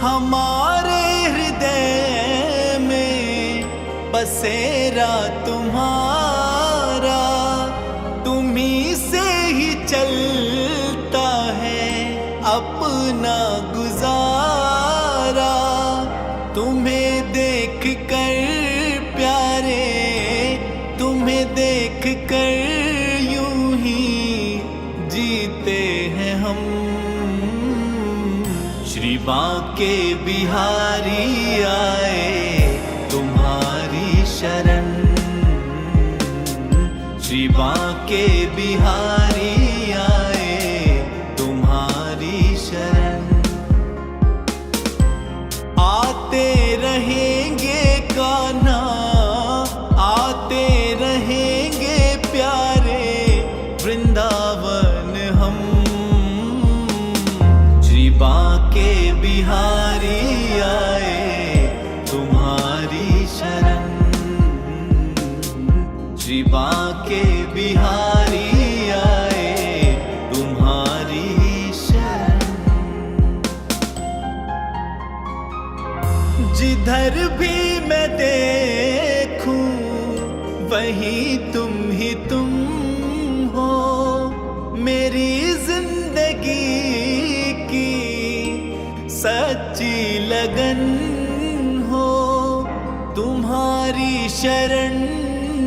हमारे हृदय में बसेरा तुम्हारा, तुम्ही से ही चलता है अपना गुजारा। तुम्हें देख कर प्यारे, तुम्हें देख कर यूं ही जीते हैं हम। श्री बांके बिहारी आए तुम्हारी शरण, श्री बांके बिहारी आए तुम्हारी शरण। आते रहेंगे कान्हा, आते रहेंगे प्यारे वृंदावन हम। श्री बांके बिहारी आए तुम्हारी शरण, श्री बांके बिहारी आए तुम्हारी शरण। जिधर भी मैं देखूं वहीं तुम ही तुम हो। मेरी जिंदगी की सच्ची लगन हो, तुम्हारी शरण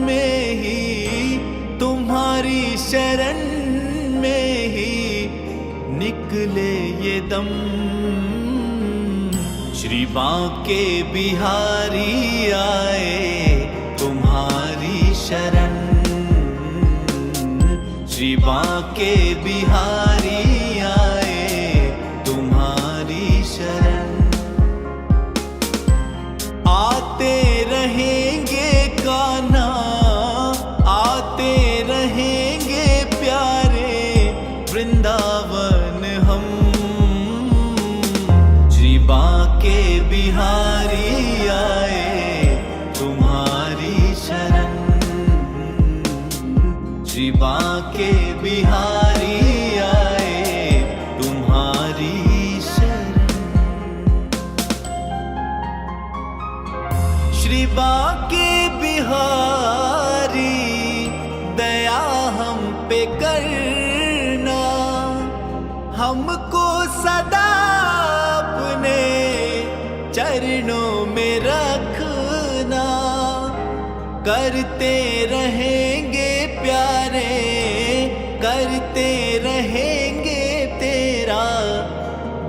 में ही, तुम्हारी शरण में ही निकले ये दम। श्री बांके बिहारी आए तुम्हारी शरण, श्री बांके बिहारी आए तुम्हारी शरण। आते रहेंगे कान्हा, आते रहेंगे प्यारे वृंदावन हम। श्री बांके बिहारी आए तुम्हारी शरण, श्री बांके बिहारी आए तुम्हारी शरण। श्री बांके बिहारी दया हम पे करना, हमको सदा अपने चरणों में रखना। करते रहेंगे प्यारे, करते रहेंगे तेरा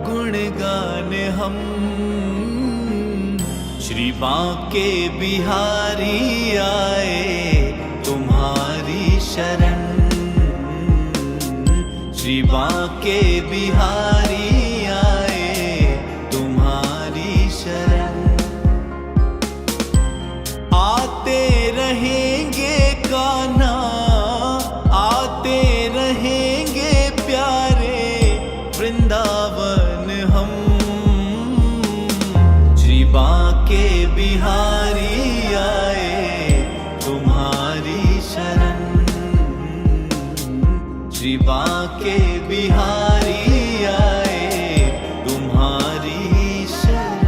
गुणगान हम। श्री बांके बिहारी आए तुम्हारी शरण, श्री बांके बिहारी आए तुम्हारी शरण। आते रहेंगे कान्हा, आते रहेंगे प्यारे वृंदावन हम। श्री बांके बिहारी आए तुम्हारी शरण, श्री बांके बिहारी आए तुम्हारी शरण।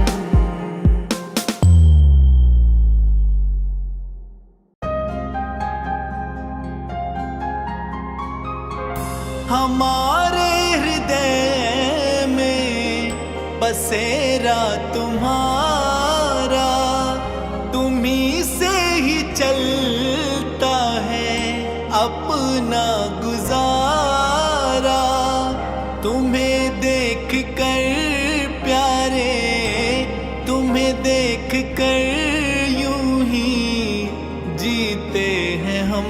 हमारे हृदय में बसेरा तुम्हारा, तुम्ही से ही चलता है अपना गुजारा। तुम्हें देख कर प्यारे, तुम्हें देख कर यूं ही जीते हैं हम।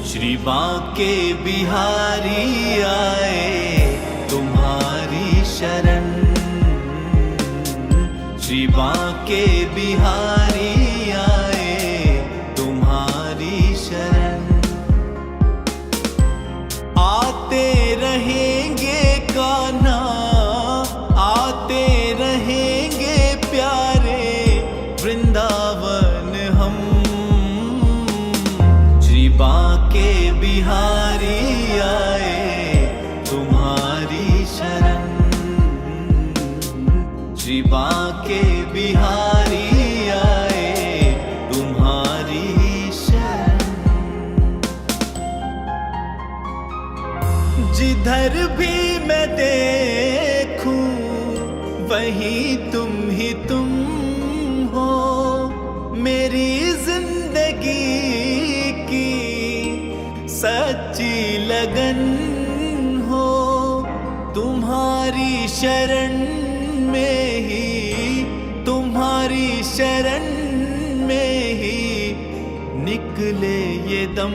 श्री बांके बिहारी आए तुम्हारी शरण, श्री बांके बिहारी आए तुम्हारी शरण। आते रहेंगे कान्हा, आते रहेंगे प्यारे वृंदावन हम। श्री बांके बिहारी आए तुम्हारी शरण, जिधर भी मैं देखूं वहीं तुम ही तुम हो। मेरी जिंदगी की सच्ची लगन हो। तुम्हारी शरण में ही, तुम्हारी शरण में ही निकले ये दम।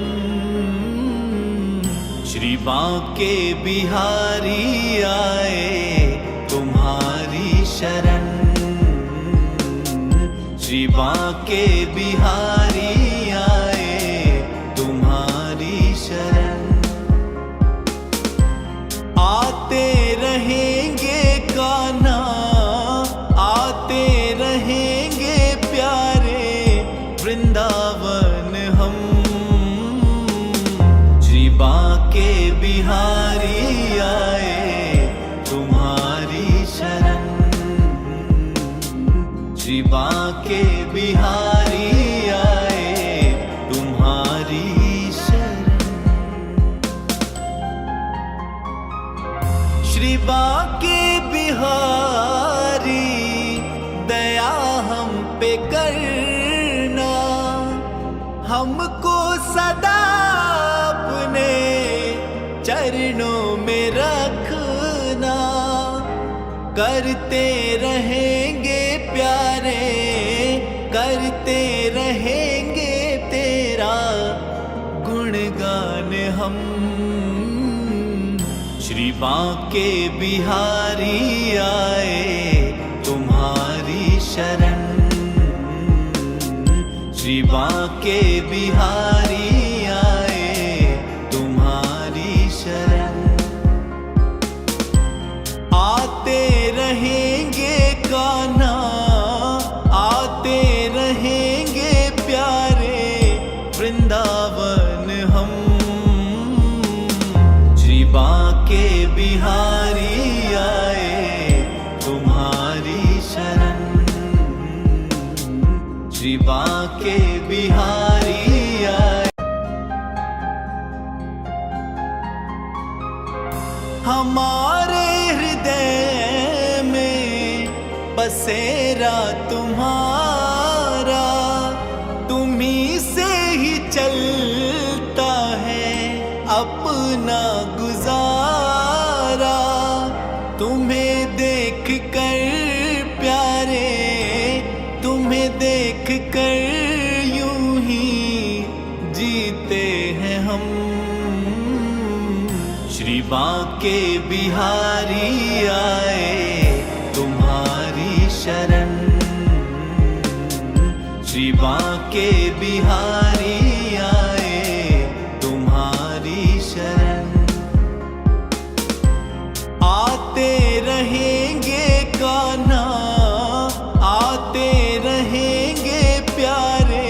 श्री बांके बिहारी आए तुम्हारी शरण। श्री बांके बिहारी आए तुम्हारी शरण। आते रहेंगे कान्हा, आते रहेंगे प्यारे, वृंदावन हम। श्री बांके बिहारी आए तुम्हारी शरण। श्री बांके बिहारी आए तुम्हारी शरण। श्री बांके बिहारी दया हम पे करना। हमको सदा अपने चरणों में रखना। करते रहेंगे प्यारे, करते रहेंगे तेरा गुणगान हम। श्री बांके बिहारी आए तुम्हारी शरण। श्री बांके बिहारी आए तुम्हारी शरण। आते रहेंगे कान्हा, आते रहेंगे प्यारे, वृंदावन हम। श्री बांके बिहारी आए तुम्हारी शरण। श्री बांके बिहारी आए। हमारे हृदय में बसेरा तुम्हारा। तुम्ही से ही चलता है अपना गुजारा। तुम्हें देख कर प्यारे, तुम्हें देख कर यूं ही जीते हैं हम। श्री बांके बिहारी आए तुम्हारी शरण। श्री बांके बिहारी आए तुम्हारी शरण। आते रहेंगे कान्हा, आते रहेंगे प्यारे,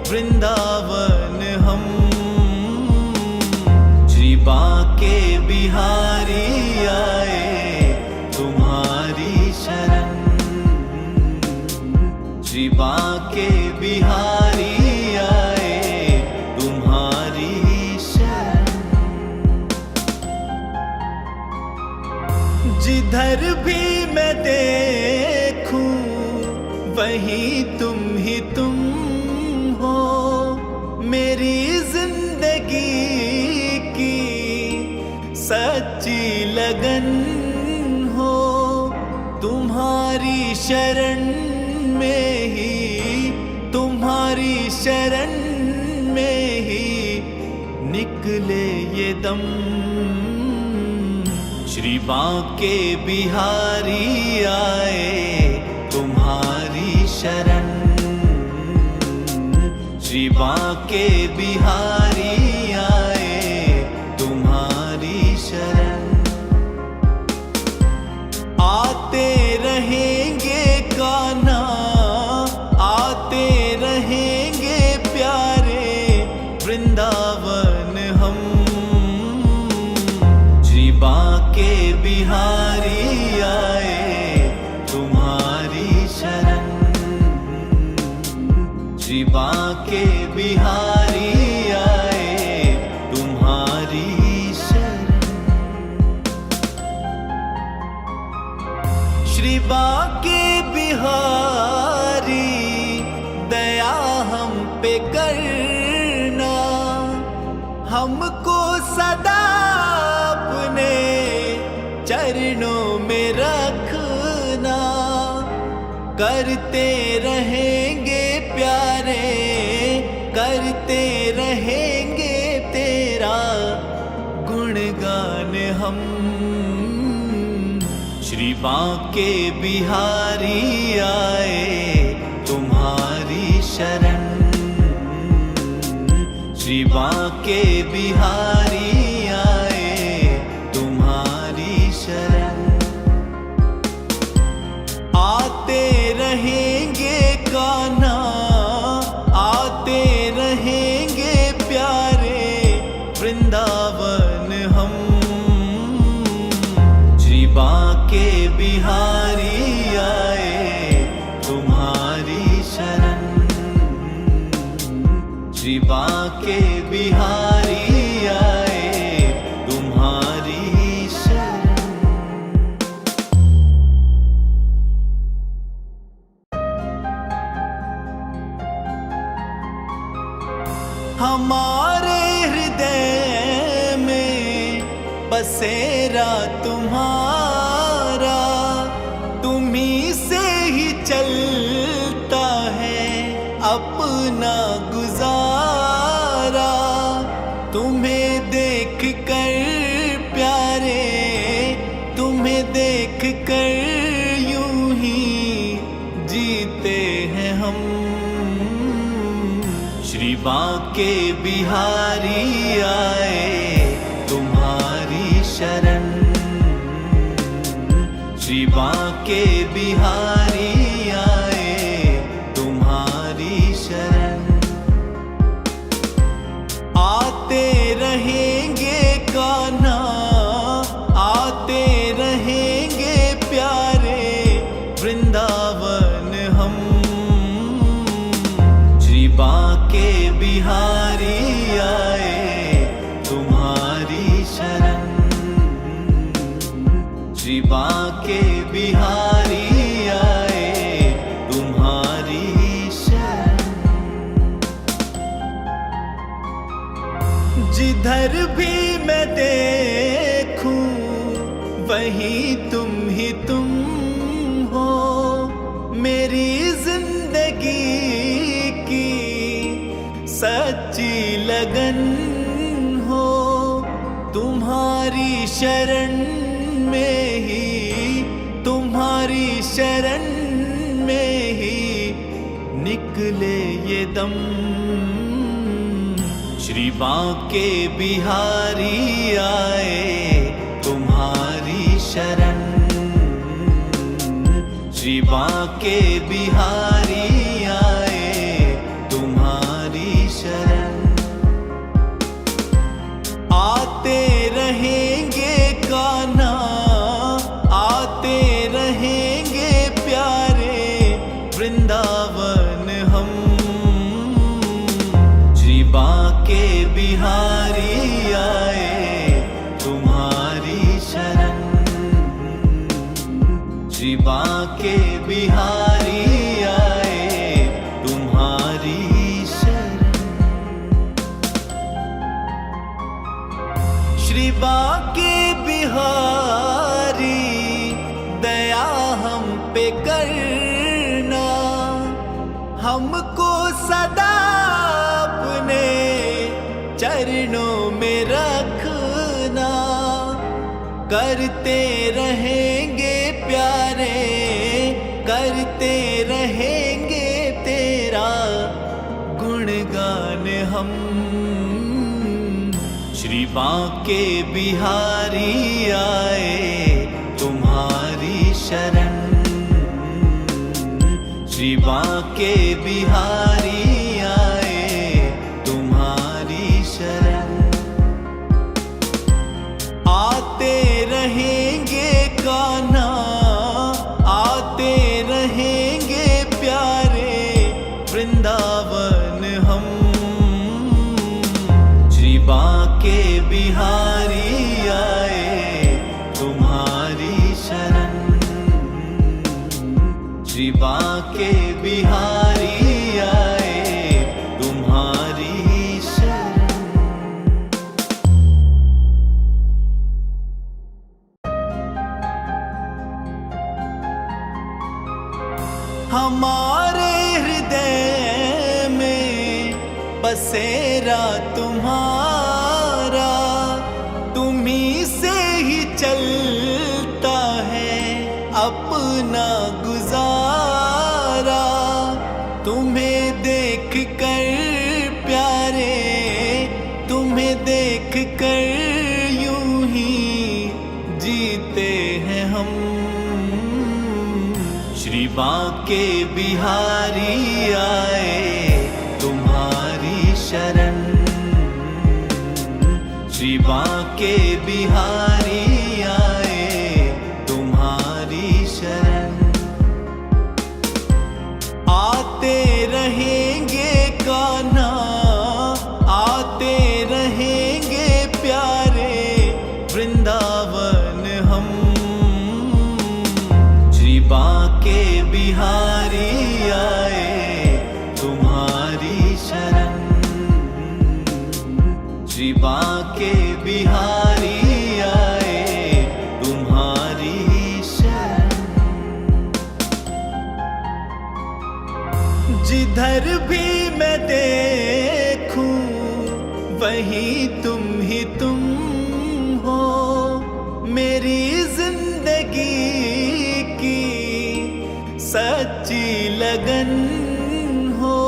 वृंदावन हम। श्री बांके बिहारी आए तुम्हारी शरण। श्री बांके बिहारी आए तुम्हारी शरण। जिधर भी मैं देखूं वहीं तुम ही तुम हो। मेरी जिंदगी की सच्ची लगन हो। तुम्हारी शरण में ही, तुम्हारी शरण में ही निकले ये दम। श्री बांके बिहारी आए तुम्हारी शरण। श्री बांके बिहारी आए तुम्हारी शरण। आते रहेंगे कान्हा, आते रहेंगे प्यारे, वृंदावन हम। श्री बांके बिहारी आए तुम्हारी शरण। श्री बांके बिहारी आए तुम्हारी शरण। बांके बिहारी दया हम पे करना, हमको सदा अपने चरणों में रखना। करते रहेंगे प्यारे, करते रहेंगे तेरा गुणगान हम। श्री बांके बिहारी आए तुम्हारी शरण, श्री बांके बिहारी आए तुम्हारी शरण। आते रहेंगे कान्हा, आते रहेंगे प्यारे वृंदावन हम। श्री बांके बिहारी आए तुम्हारी शरण, श्री बांके बिहारी आए तुम्हारी शरण। हमारे हृदय में बसेरा तुम्हारा, तुम्ही से ही चलता है अपना गुजारा। तुम्हें देख कर प्यारे, तुम्हें देख कर यूं ही जीते हैं हम। श्री बांके बिहारी आए तुम्हारी शरण, श्री बांके बिहारी आए तुम्हारी शरण। आते रहेंगे कान्हा, आते रहेंगे प्यारे वृंदावन हम। श्री बांके बिहारी आए तुम्हारी शरण, श्री बांके बिहारी आए तुम्हारी शरण। जिधर भी मैं देखूं वहीं तुम ही तुम हो। मेरी जिंदगी की सच्ची लगन हो। तुम्हारी शरण में ही, तुम्हारी शरण में ही निकले ये दम। श्री बांके बिहारी आए तुम्हारी शरण, श्री बांके बिहारी आए तुम्हारी शरण। आते रहेंगे कान्हा, आते रहेंगे प्यारे वृंदावन हम। श्री बांके बिहारी आए तुम्हारी शरण, श्री बांके बिहारी आए तुम्हारी शरण। श्री बांके बिहारी दया हम पे करना, हमको सदा अपने चरणों में रखना। करते रहेंगे प्यारे, करते रहेंगे तेरा गुणगान हम। श्री बांके बिहारी आए तुम्हारी शरण, श्री बांके बिहारी आए तुम्हारी शरण। आते रहेंगे कान्हा, आते रहेंगे प्यारे वृंदावन हम। श्री बांके बिहारी आए तुम्हारी शरण, बांके बिहारी आए तुम्हारी शरण। हमारे हृदय में बसेरा तुम्हारा, तुम्ही से ही चलता है अपना गुजारा। तुम्हें देख कर प्यारे, तुम्हें देख कर यूं ही जीते हैं हम। श्री बांके बिहारी आए तुम्हारी शरण। श्री बांके बिहारी आए तुम्हारी शरण। आते रहेंगे कान्हा, आते रहेंगे प्यारे वृंदावन हम। श्री बांके बिहारी आए तुम्हारी शरण। श्री बांके बिहारी आए तुम्हारी शरण। जिधर भी मैं देखूं वहीं तुम ही तुम हो। मेरी जिंदगी की सच्ची लगन हो।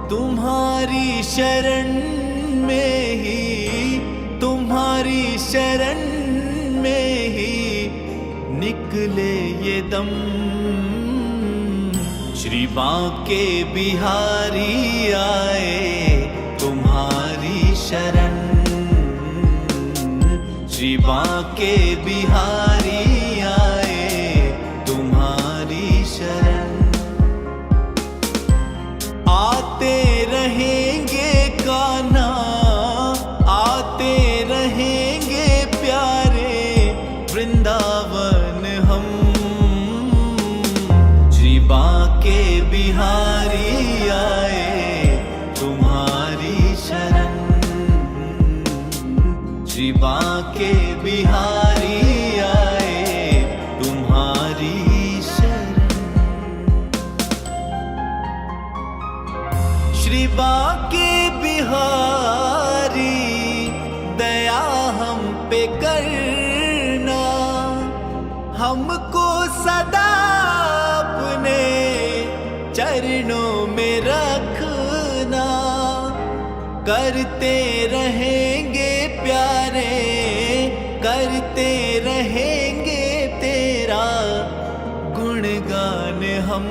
तुम्हारी शरण में ही, तुम्हारी शरण में ही निकले ये दम। श्री बांके बिहारी आए तुम्हारी शरण। श्री बांके बिहारी आए तुम्हारी शरण। आते रहेंगे कान्हा, आते रहेंगे प्यारे वृंदावन हम। श्री बांके बिहारी आए तुम्हारी शरण। श्री बांके बिहारी आए तुम्हारी शरण। श्री बांके बिहारी दया हम पे करना। हमको सदा अपने चरणों में रखना। करते रहेंगे प्यारे, करते रहेंगे तेरा गुणगान हम।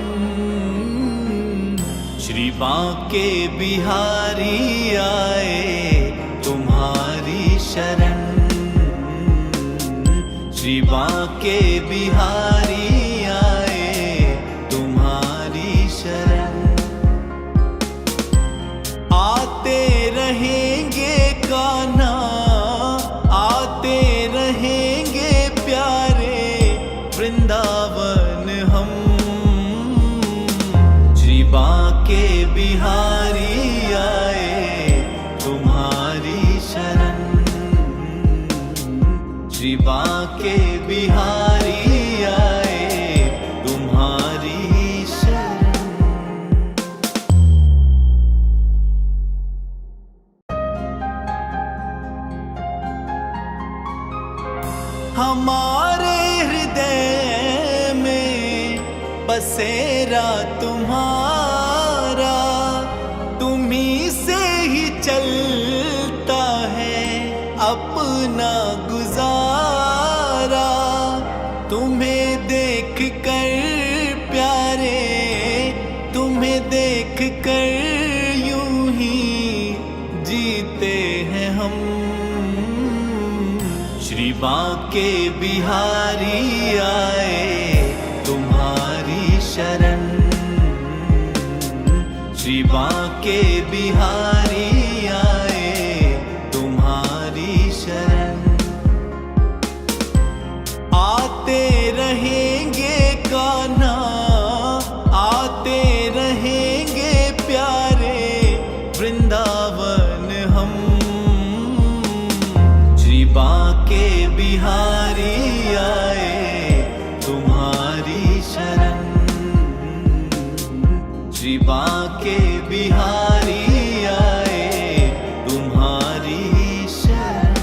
श्री बांके बिहारी आए तुम्हारी शरण। श्री बांके बिहारी आए तुम्हारी शरण। आते रहेंगे कान्हा, आते रहेंगे प्यारे वृंदावन हम। श्री बांके बिहारी आए तुम्हारी शरण। श्री बांके बिहारी आए तुम्हारी शरण। हमारे हृदय में बसेरा तुम्हारा, तुम्ही से ही चलता है अपना गुजारा। तुम्हें देख कर प्यारे, तुम्हें देख कर यूं ही जीते हैं हम। श्री बांके बिहारी आए तुम्हारी शरण। श्री बांके बिहारी आए तुम्हारी शरण। आते रहेंगे कान्हा, बांके बिहारी आए तुम्हारी शरण। श्री बांके बिहारी आए तुम्हारी शरण।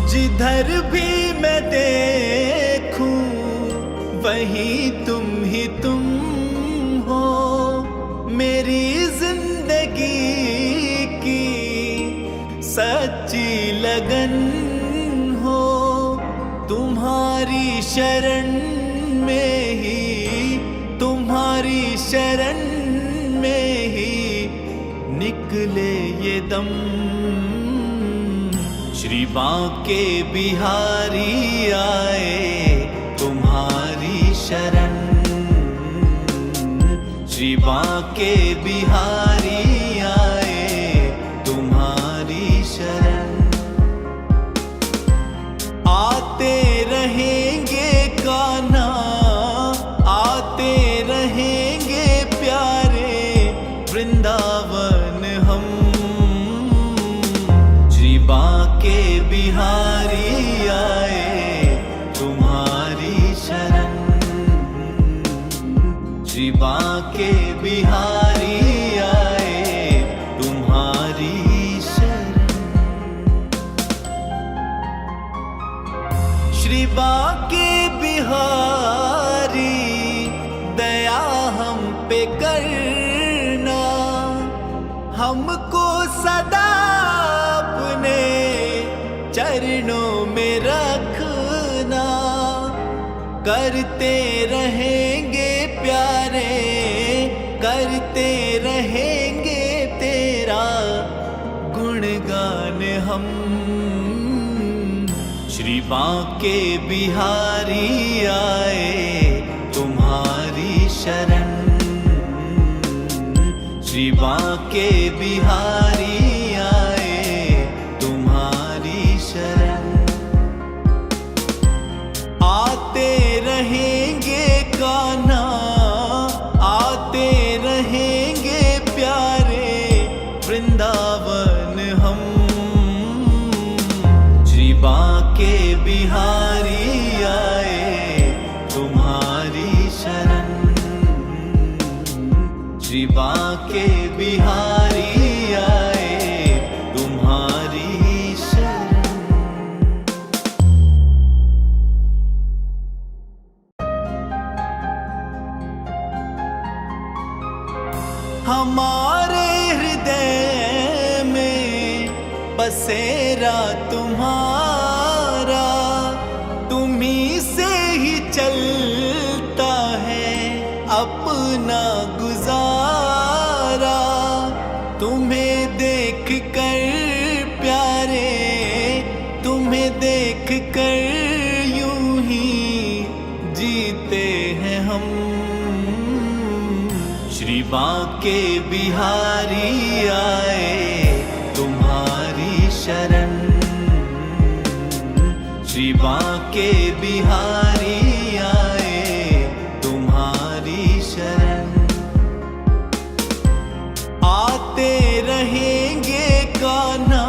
जिधर भी मैं देखूं वहीं तुम ही तुम हो। मेरी जिंदगी की सच्ची लगन हो। तुम्हारी शरण में ही, तुम्हारी शरण में ही निकले ये दम। श्री बांके बिहारी आए तुम्हारी शरण। श्री बांके बिहारी आए तुम्हारी शरण। आते रहेंगे कान्हा, आते रहेंगे प्यारे वृंदावन हम। श्री बांके बिहारी आए तुम्हारी शरण। श्री बांके बिहारी आए तुम्हारी शरण। श्री बांके बिहारी दया हम पे करना। हमको सदा अपने चरणों में रखना। करते रहेंगे प्यारे, करते रहेंगे तेरा गुणगान हम। श्री बांके बिहारी आए तुम्हारी शरण। श्री बांके बिहारी आए तुम्हारी शरण। आते रहेंगे कान्हा, आते रहेंगे प्यारे वृंदावन हम। श्री बांके बिहारी आए तुम्हारी शरण। श्री बांके बिहारी आए तुम्हारी शरण। हमारे हृदय में बसेरा तुम्हारा। तुम्हीं से ही चलता है अपना गुजारा। तुम्हें देख कर प्यारे, तुम्हें देख कर यूं ही जीते हैं हम। श्री बांके बिहारी आए तुम्हारी शरण। श्री बांके बिहारी आए तुम्हारी शरण। आते रहेंगे कान्हा,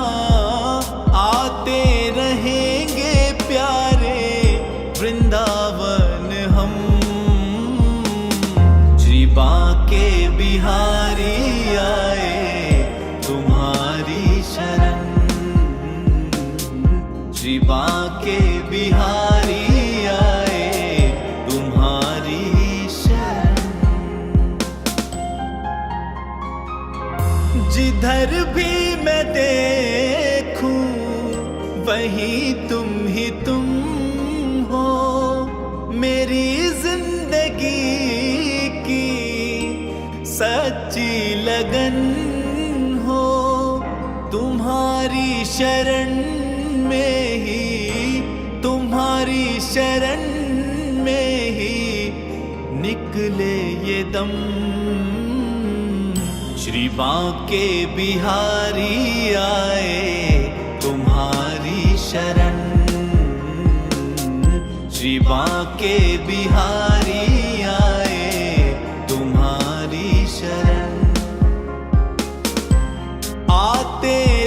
आते रहेंगे प्यारे वृंदावन हम। श्री बांके बिहारी आए तुम्हारी शरण। श्री बांके बिहारी आए तुम्हारी शरण। जिधर भी मैं देखूं वहीं तुम ही तुम हो। मेरी जिंदगी की सच्ची लगन हो। तुम्हारी शरण में ही, तुम्हारी शरण में ही निकले ये दम। श्री बांके बिहारी आए तुम्हारी शरण। श्री बांके बिहारी आए तुम्हारी शरण। आते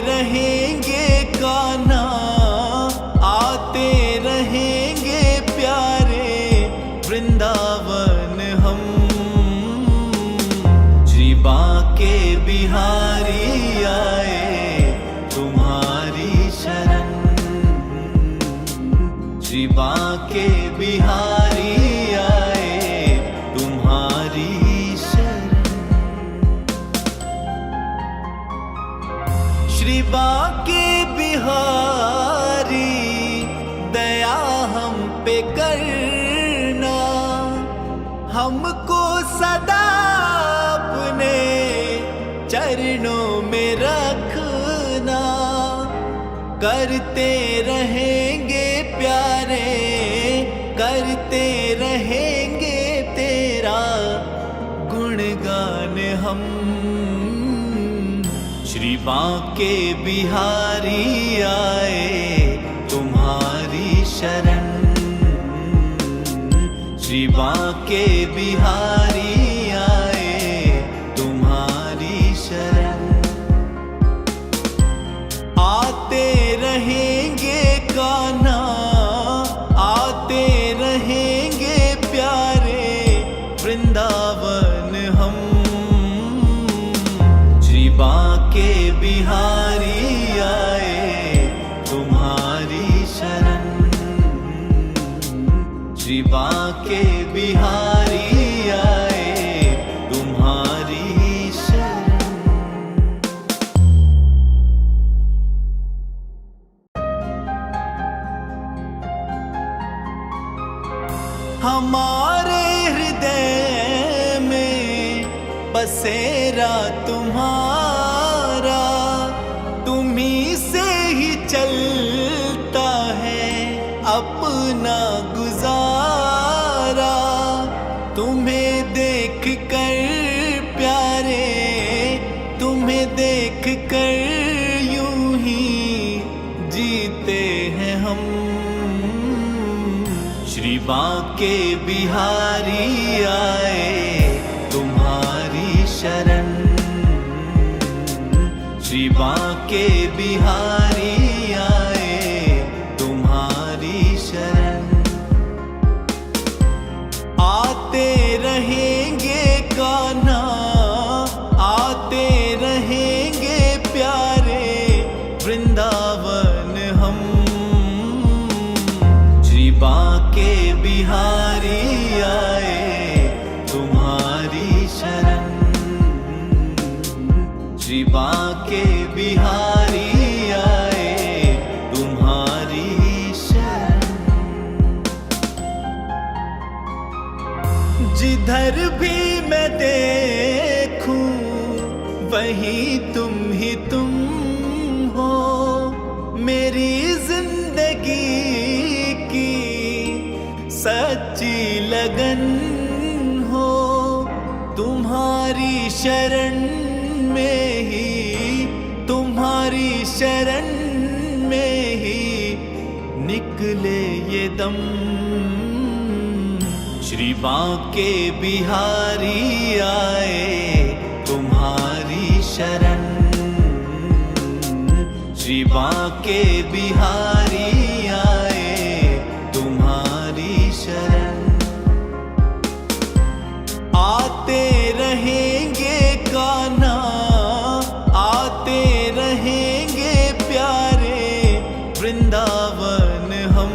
बांके बिहारी आए तुम्हारी शरण। श्री बांके बिहारी दया हम पे करना, हमको सदा अपने चरणों में रखना। करते रहेंगे प्यारे, करते रहेंगे तेरा गुणगान हम। श्री बांके बिहारी आए तुम्हारी शरण। श्री बांके बिहारी आए तुम्हारी शरण। आते रहेंगे कान्हा, आते रहेंगे प्यारे वृंदावन हम। श्री बांके बिहारी आए तुम्हारी शरण। श्री बांके बिहारी आए तुम्हारी शरण। हमारे हृदय में बसेरा तुम्हारा, तुम्ही से ही चलता है अपना गुजारा। तुम्हें देख कर प्यारे, तुम्हें देख कर यूं ही जीते हैं हम। श्री बांके बिहारी आए तुम्हारी शरण। श्री बांके बिहारी आए तुम्हारी शरण। आते रहेंगे कान्हा, आते रहेंगे प्यारे वृंदावन हम। श्री बांके बिहारी आए तुम्हारी शरण। श्री बांके बिहारी आए तुम्हारी शरण। जिधर भी मैं देखूं वहीं तुम ही तुम हो। मेरी जिंदगी की सच्ची लगन हो। तुम्हारी शरण में ही, तुम्हारी शरण में ही निकले ये दम। श्री बांके बिहारी आए तुम्हारी शरण। श्री बांके बिहारी आए तुम्हारी शरण। आते रहेंगे कान्हा, आते रहेंगे प्यारे वृंदावन हम।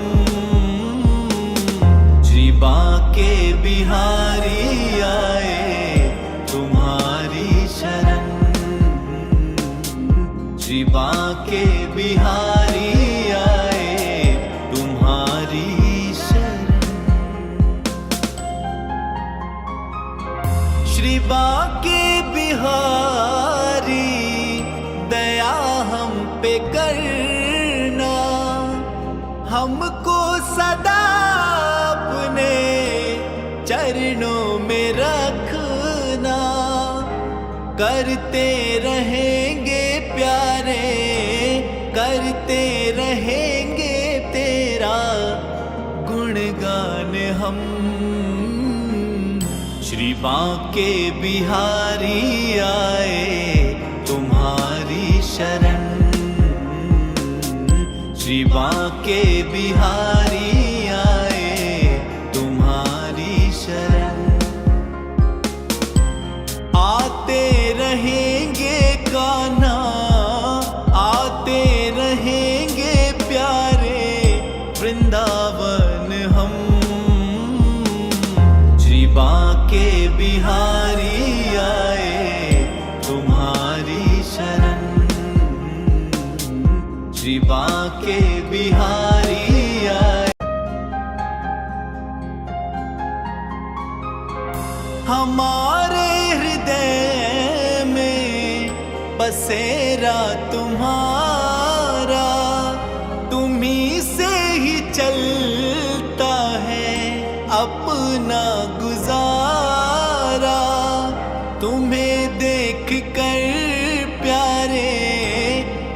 श्री बांके बिहारी आए तुम्हारी शरण। श्री बांके बिहारी आए तुम्हारी शरण। श्री बांके बिहारी दया हम पे करना, हमको सदा अपने चरणों में रखना। करते रहेंगे प्यारे, करते रहेंगे तेरा गुणगान हम। श्री बांके बिहारी आए तुम्हारी शरण। श्री बांके बिहारी आए तुम्हारी शरण। आते रहेंगे कान्हा, आते रहेंगे प्यारे वृंदावन हम। श्री बांके बिहारी आए। हमारे हृदय में बसेरा तुम्हारा, तुम्ही से ही चलता है अपना गुजारा। तुम्हें देख कर प्यारे,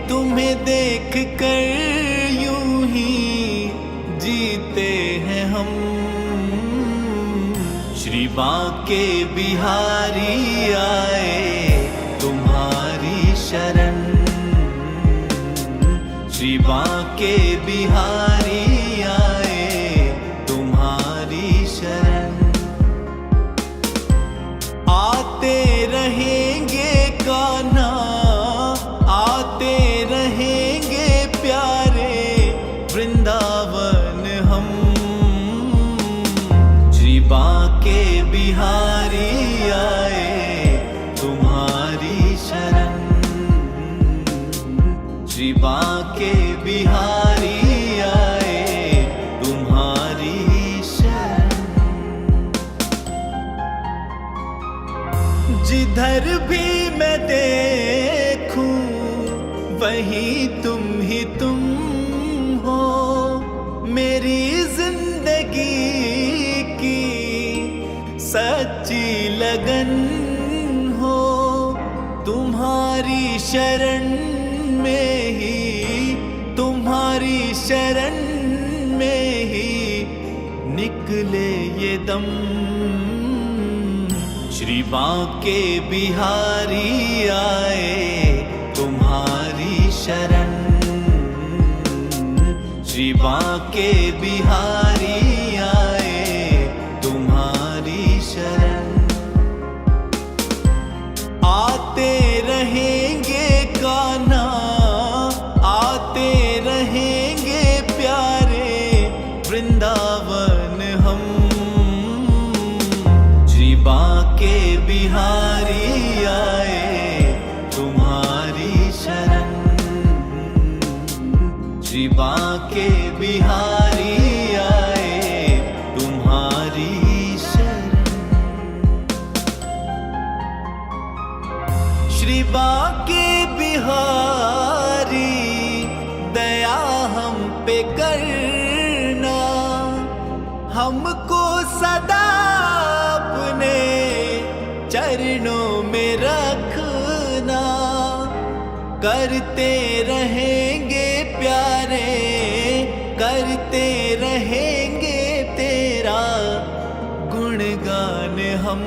तुम्हें देख कर यूं ही जीते हैं हम। श्री बांके बिहारी आए तुम्हारी शरण, श्री बांके बिहारी आए तुम्हारी शरण। आते रहेंगे कान्हा, आते रहेंगे प्यारे वृंदावन हम। श्री बांके बिहारी आए तुम्हारी शरण, श्री बांके बिहारी आए तुम्हारी शरण। जिधर भी मैं देखूं वहीं तुम ही तुम हो। मेरी जिंदगी की सच्ची लगन हो। तुम्हारी शरण में ही, तुम्हारी शरण में ही निकले ये दम। श्री बांके बिहारी आए तुम्हारी शरण, श्री बांके बिहारी आए तुम्हारी शरण। आते रहेंगे कान्हा, आते रहेंगे प्यारे वृंदावन हम। श्री बांके बिहारी आए तुम्हारी शरण, श्री बांके बिहारी आए तुम्हारी शरण। श्री बांके बिहारी दया हम पे करना, हमको सदा अपने चरणों में रखना। करते रहेंगे प्यारे, करते रहेंगे तेरा गुणगान हम।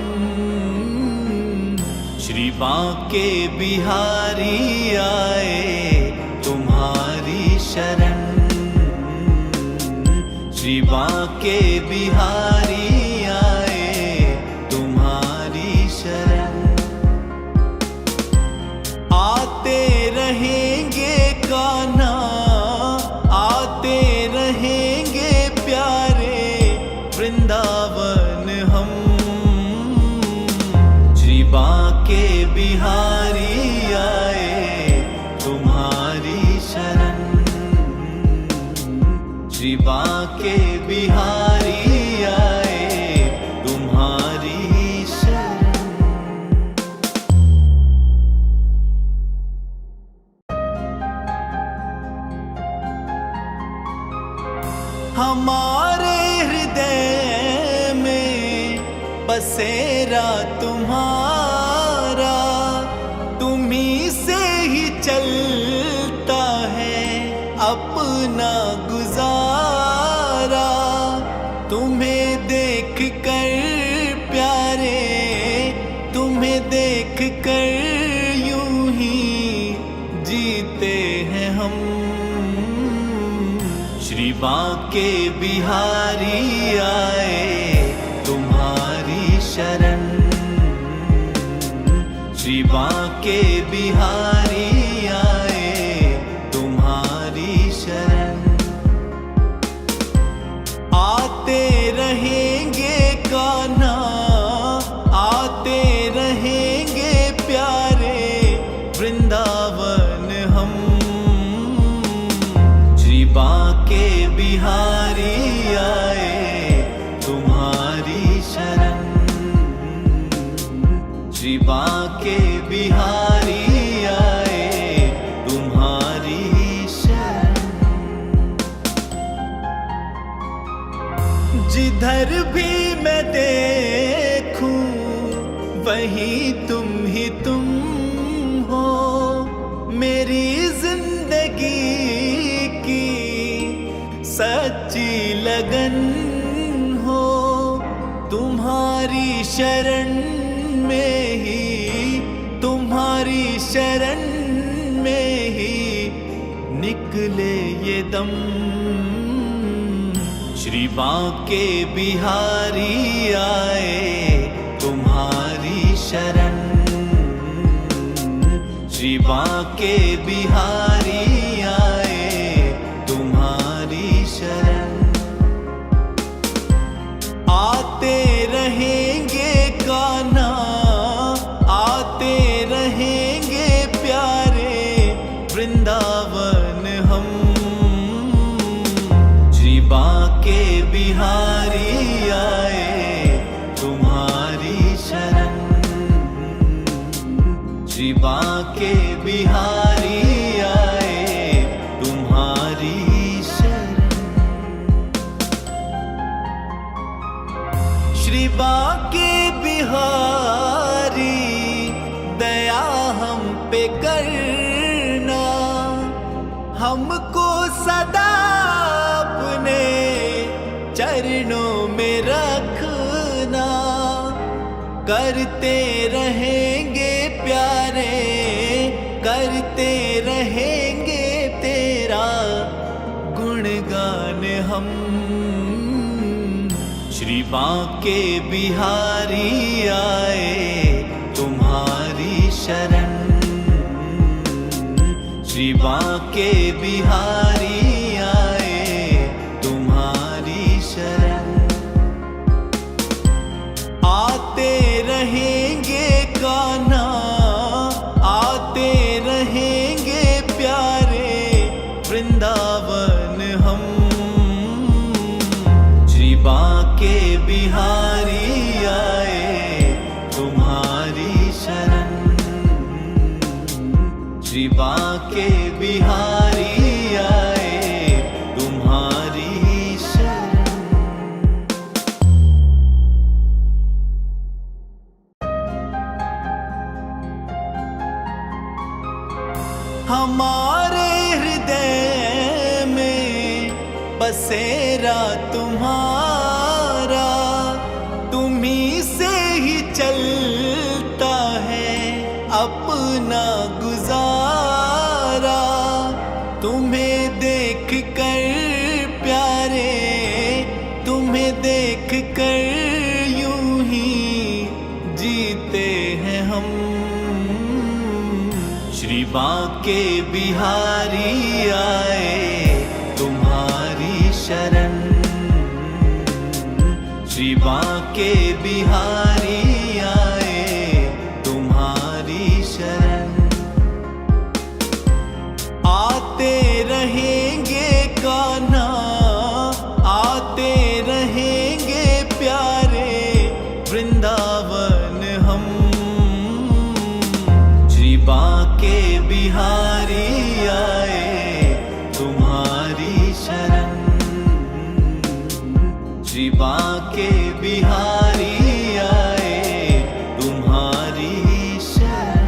श्री बांके बिहारी आए तुम्हारी शरण, श्री बांके बिहारी आए तुम्हारी शरण। आते रहेंगे कान्हा, आते रहेंगे प्यारे वृंदावन हम। श्री बांके बिहारी आए तुम्हारी शरण, श्री बांके बिहारी आए तुम्हारी शरण। हमारे हृदय में बसेरा तुम्हारा, तुम्ही से ही चलता है अपना गुजारा। तुम्हें देख कर प्यारे, तुम्हें देख कर यूं ही जीते हैं हम। श्री बांके बिहारी आए तुम्हारी शरण, श्री बांके बिहारी आए तुम्हारी शरण। आते रहेंगे कान्हा, आते रहेंगे प्यारे वृंदावन हम। बिहारी आए तुम्हारी शरण, श्री बांके बिहारी आए तुम्हारी शरण। जिधर भी मैं देखूं वहीं तुम ही तुम हो, मेरी जिंदगी की सच्ची लगन हो। तुम्हारी शरण में ही, तुम्हारी शरण में ही निकले ये दम। श्री बांके बिहारी आए तुम्हारी शरण, श्री बांके बिहारी आए तुम्हारी शरण। आते रहेंगे कान्हा, आते रहेंगे प्यारे वृंदावन हम। श्री बांके बिहारी आए तुम्हारी शरण, श्री बांके बिहारी आए तुम्हारी शरण। श्री बांके बिहारी दया हम पे करना, हमको सदा अपने चरणों में रखना। करते रहेंगे प्यारे, करते रहेंगे तेरा गुणगान हम। श्री बांके बिहारी आए तुम्हारी शरण, श्री बांके बिहारी आए तुम्हारी शरण। आते रहेंगे कान्हा, आते रहेंगे प्यारे वृंदावन हम। श्री बांके बिहारी आए तुम्हारी शरण, श्री बांके बिहारी आए तुम्हारी शरण। हमारे हृदय में बसेरा तुम्हारा, तुम्ही से ही चलता है अपना गुजारा। तुम्हें देख कर प्यारे, तुम्हें देख कर यूं ही जीते हैं हम। श्री बांके बिहारी आए तुम्हारी शरण, श्री बांके बिहारी आए तुम्हारी शरण। आते रहेंगे कान्हा, आते रहेंगे प्यारे वृंदावन हम। श्री बांके बिहारी आए तुम्हारी शरण, श्री बांके बिहारी आए तुम्हारी शरण।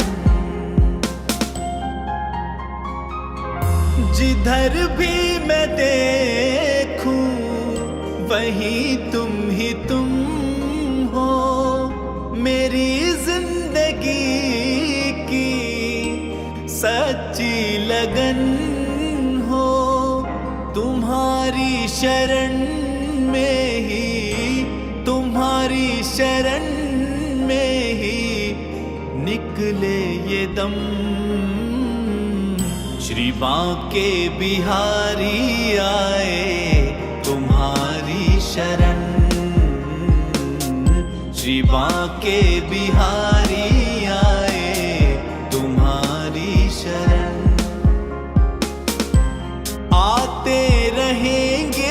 जिधर भी मैं देखूं वहीं तुम ही तुम हो, मेरी जिंदगी की सच्ची लगन हो। तुम्हारी शरण में ही, तुम्हारी शरण में ही निकले ये दम। श्री बांके बिहारी आए तुम्हारी शरण, श्री बांके बिहारी आए तुम्हारी शरण। आते रहेंगे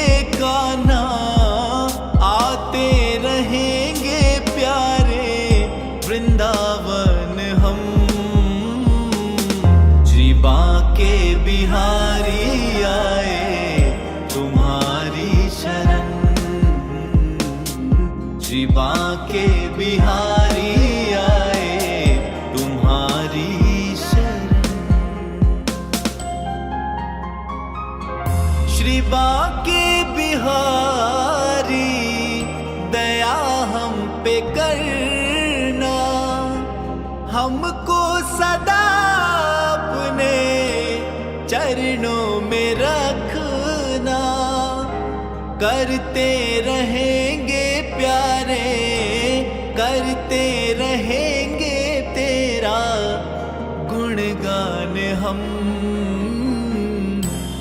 श्री बांके बिहारी दया हम पे करना, हमको सदा अपने चरणों में रखना। करते रहेंगे प्यारे, करते रहेंगे तेरा गुणगान हम।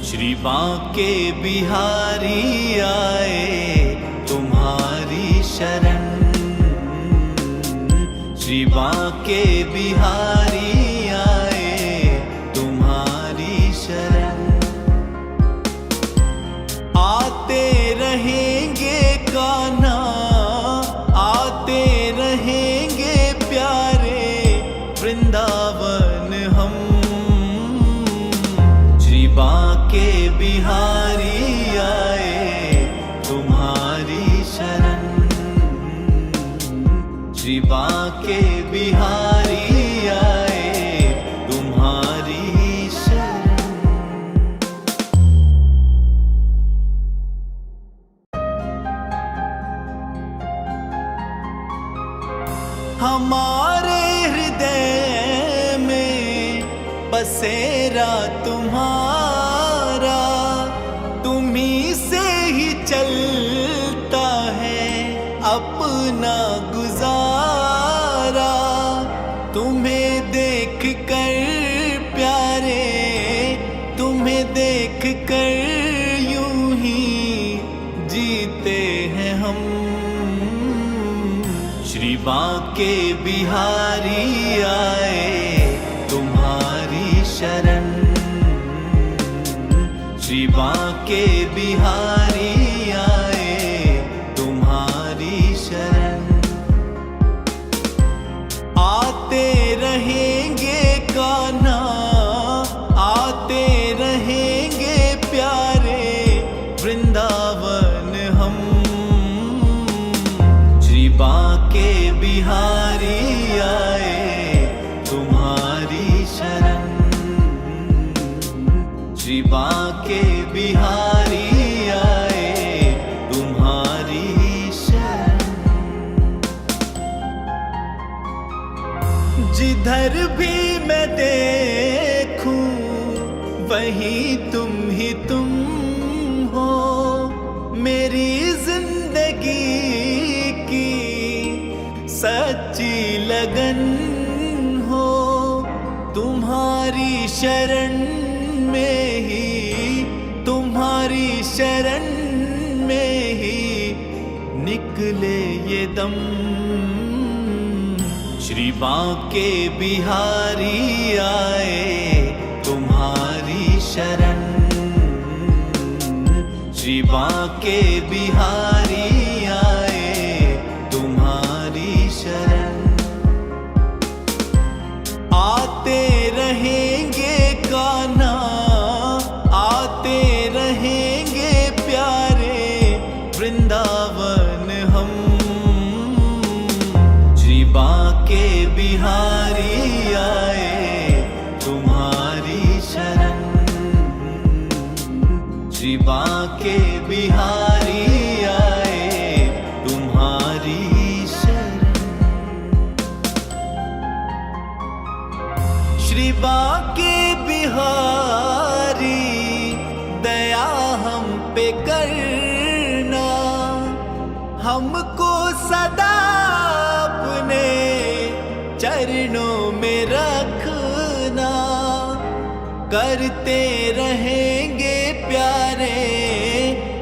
श्री बांके बिहारी आए तुम्हारी शरण, श्री बांके बिहारी आए तुम्हारी शरण। आते रहेंगे कान्हा, आते रहेंगे प्यारे वृंदावन हम। श्री बांके बिहारी आए तुम्हारी शरण, श्री बांके बिहारी आए तुम्हारी शरण। हमारे हृदय में बसेरा तुम्हारा, तुम्ही से ही चलता है अपना गुजारा। तुम्हें देख कर प्यारे, तुम्हें देख कर यूं ही जीते हैं हम। श्री बांके बिहारी आए तुम्हारी शरण, श्री बांके बिहारी आए तुम्हारी शरण। आते रहेंगे कान्हा, आते रहेंगे प्यारे वृंदावन हम। श्री बांके बिहारी आए तुम्हारी शरण, श्री बांके बिहारी आए तुम्हारी शरण। जिधर भी मैं देखूं वहीं तुम ही तुम हो। मेरी जिंदगी की सच्ची लगन हो, तुम्हारी शरण में ही, तुम्हारी शरण में ही निकले ये दम। श्री बांके बिहारी आए तुम्हारी शरण, श्री बांके बिहारी आए तुम्हारी शरण। आते रहेंगे कान्हा, आते रहेंगे प्यारे वृंदावन हम। श्री बांके बिहारी आए तुम्हारी शरण, श्री बांके बिहारी आए तुम्हारी शरण। श्री बांके बिहारी दया हम पे करना, हमको सदा अपने चरणों में रखना। करते रहेंगे प्यारे,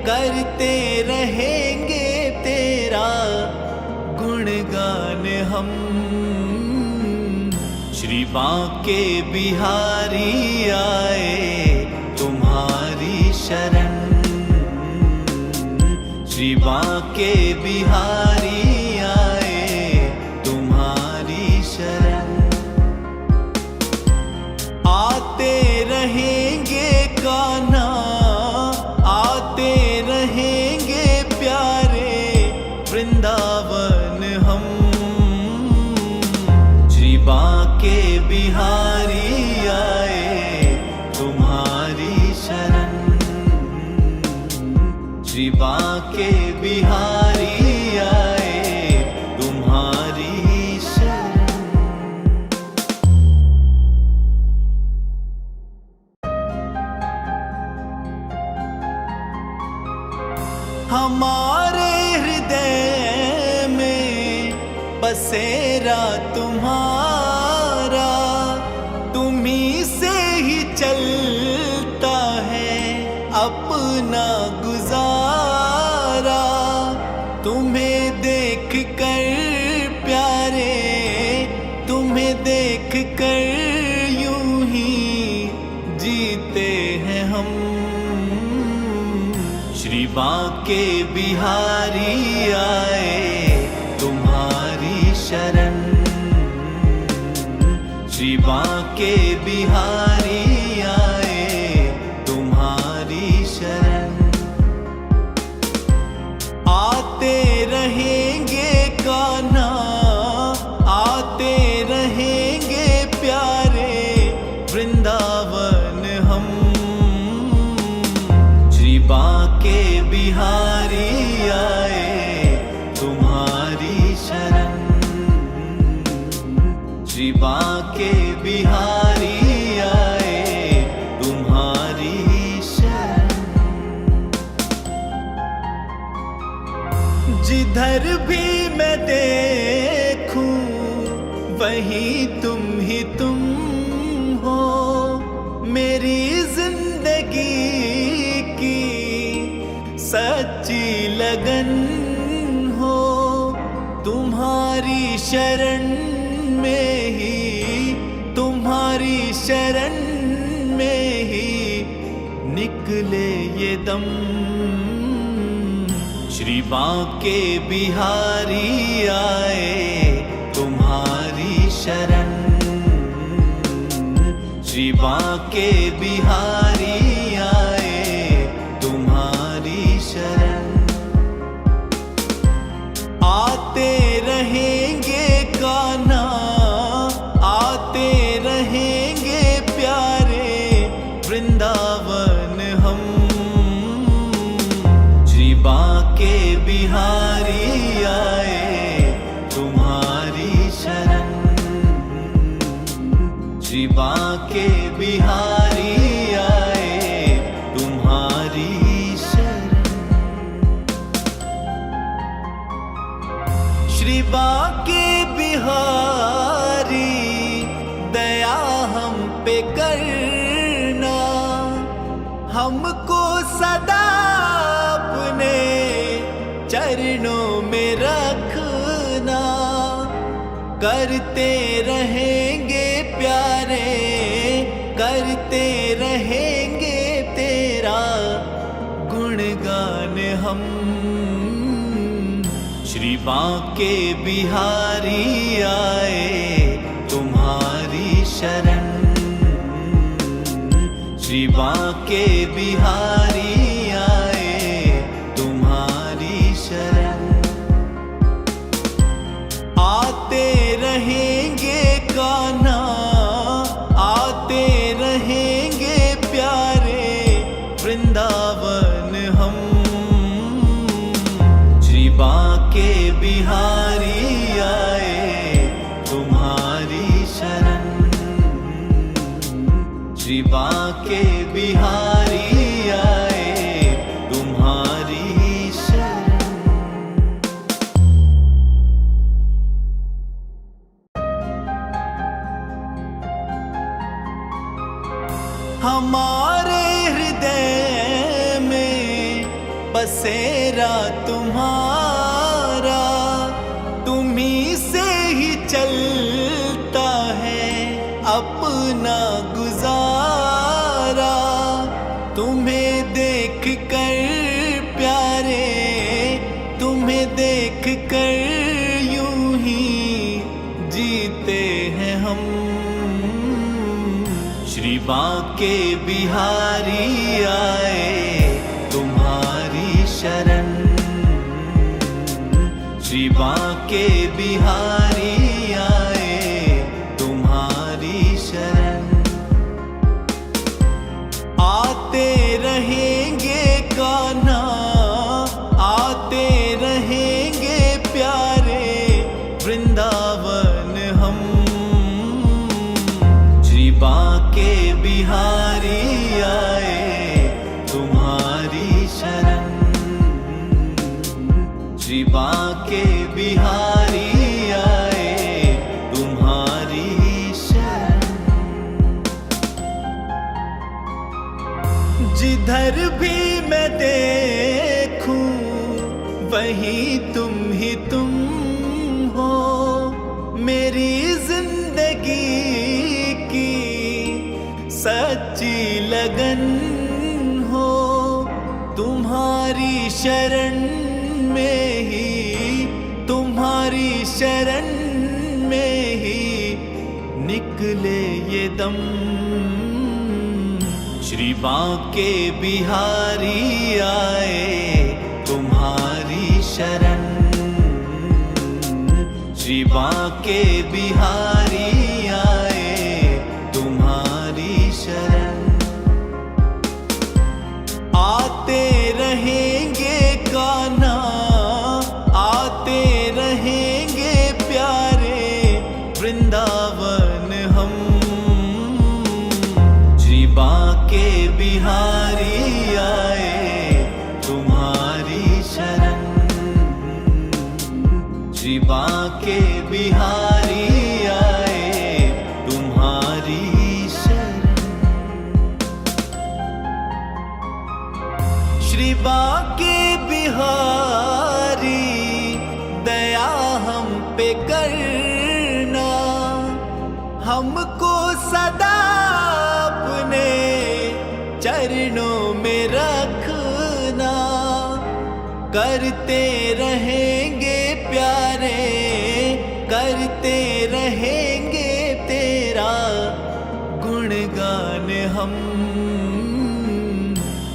करते रहेंगे तेरा गुणगान हम। श्री बांके बिहारी आए तुम्हारी शरण, श्री बांके बिहारी आए तुम्हारी शरण। आते रहेंगे कान्हा, आते रहेंगे प्यारे वृंदावन हम। श्री बांके बिहारी आए तुम्हारी शरण, श्री बांके बिहारी आए तुम्हारी शरण। हमारे हृदय में बसेरा तुम्हारा, तुम्ही से ही चलता है अपना गुजारा। तुम्हें देख कर प्यारे, तुम्हें देख कर यूं ही जीते हैं हम। श्री बांके बिहारी आए तुम्हारी शरण। श्री बांके बिहारी आए तुम्हारी शरण। आते रहेंगे कान्हा, आते रहेंगे प्यारे वृंदावन हम। श्री बांके बिहारी आए तुम्हारी शरण। श्री बांके बिहारी आए तुम्हारी शरण। जिधर भी मैं देखूं वहीं तुम ही तुम हो। मेरी जिंदगी की सच्ची लगन हो। तुम्हारी शरण में ही, तुम्हारी शरण में ही निकले ये दम। श्री बांके बिहारी आए तुम्हारी शरण। श्री बांके बिहारी आए तुम्हारी शरण। आते रहेंगे कान्हा, आते रहेंगे प्यारे वृंदावन हम। श्री बांके बिहारी आए तुम्हारी शरण। श्री बांके बिहारी आए तुम्हारी शरण। श्री बांके बिहारी दया हम पे करना। हमको सदा अपने चरणों में रखना। करते रहेंगे प्यारे, करते रहेंगे तेरा गुणगान हम। श्री बांके बिहारी आए तुम्हारी शरण। श्री बांके बिहारी आए तुम्हारी शरण। आते रहेंगे कान्हा, आते रहेंगे प्यारे वृंदावन हम। श्री बांके बिहारी आए तुम्हारी शरण। श्री बांके बिहारी आए तुम्हारी शरण। हमारे हृदय में बसेरा तुम्हारा, तुम्ही से ही चलता है अपना गुजारा। तुम्हें देख कर प्यारे, तुम्हें देख कर यूं ही जीते हैं हम। श्री बांके बिहारी आए तुम्हारी शरण। श्री बांके बिहारी आए तुम्हारी शरण। आते रहेंगे कान्हा, जिधर भी मैं देखूं वहीं तुम ही तुम हो। मेरी जिंदगी की सच्ची लगन हो। तुम्हारी शरण में ही, तुम्हारी शरण में ही निकले ये दम। श्री बांके बिहारी आए तुम्हारी शरण। श्री बांके बिहारी आए तुम्हारी शरण। आते रहेंगे कान्हा, आते रहेंगे प्यारे वृंदावन हम। श्री बांके बिहारी आए तुम्हारी शरण। श्री बांके बिहारी आए तुम्हारी शरण। श्री बांके बिहारी दया हम पे करना। हमको सदा अपने चरणों में रखना। करते रहेंगे प्यारे, करते रहेंगे तेरा गुणगान हम।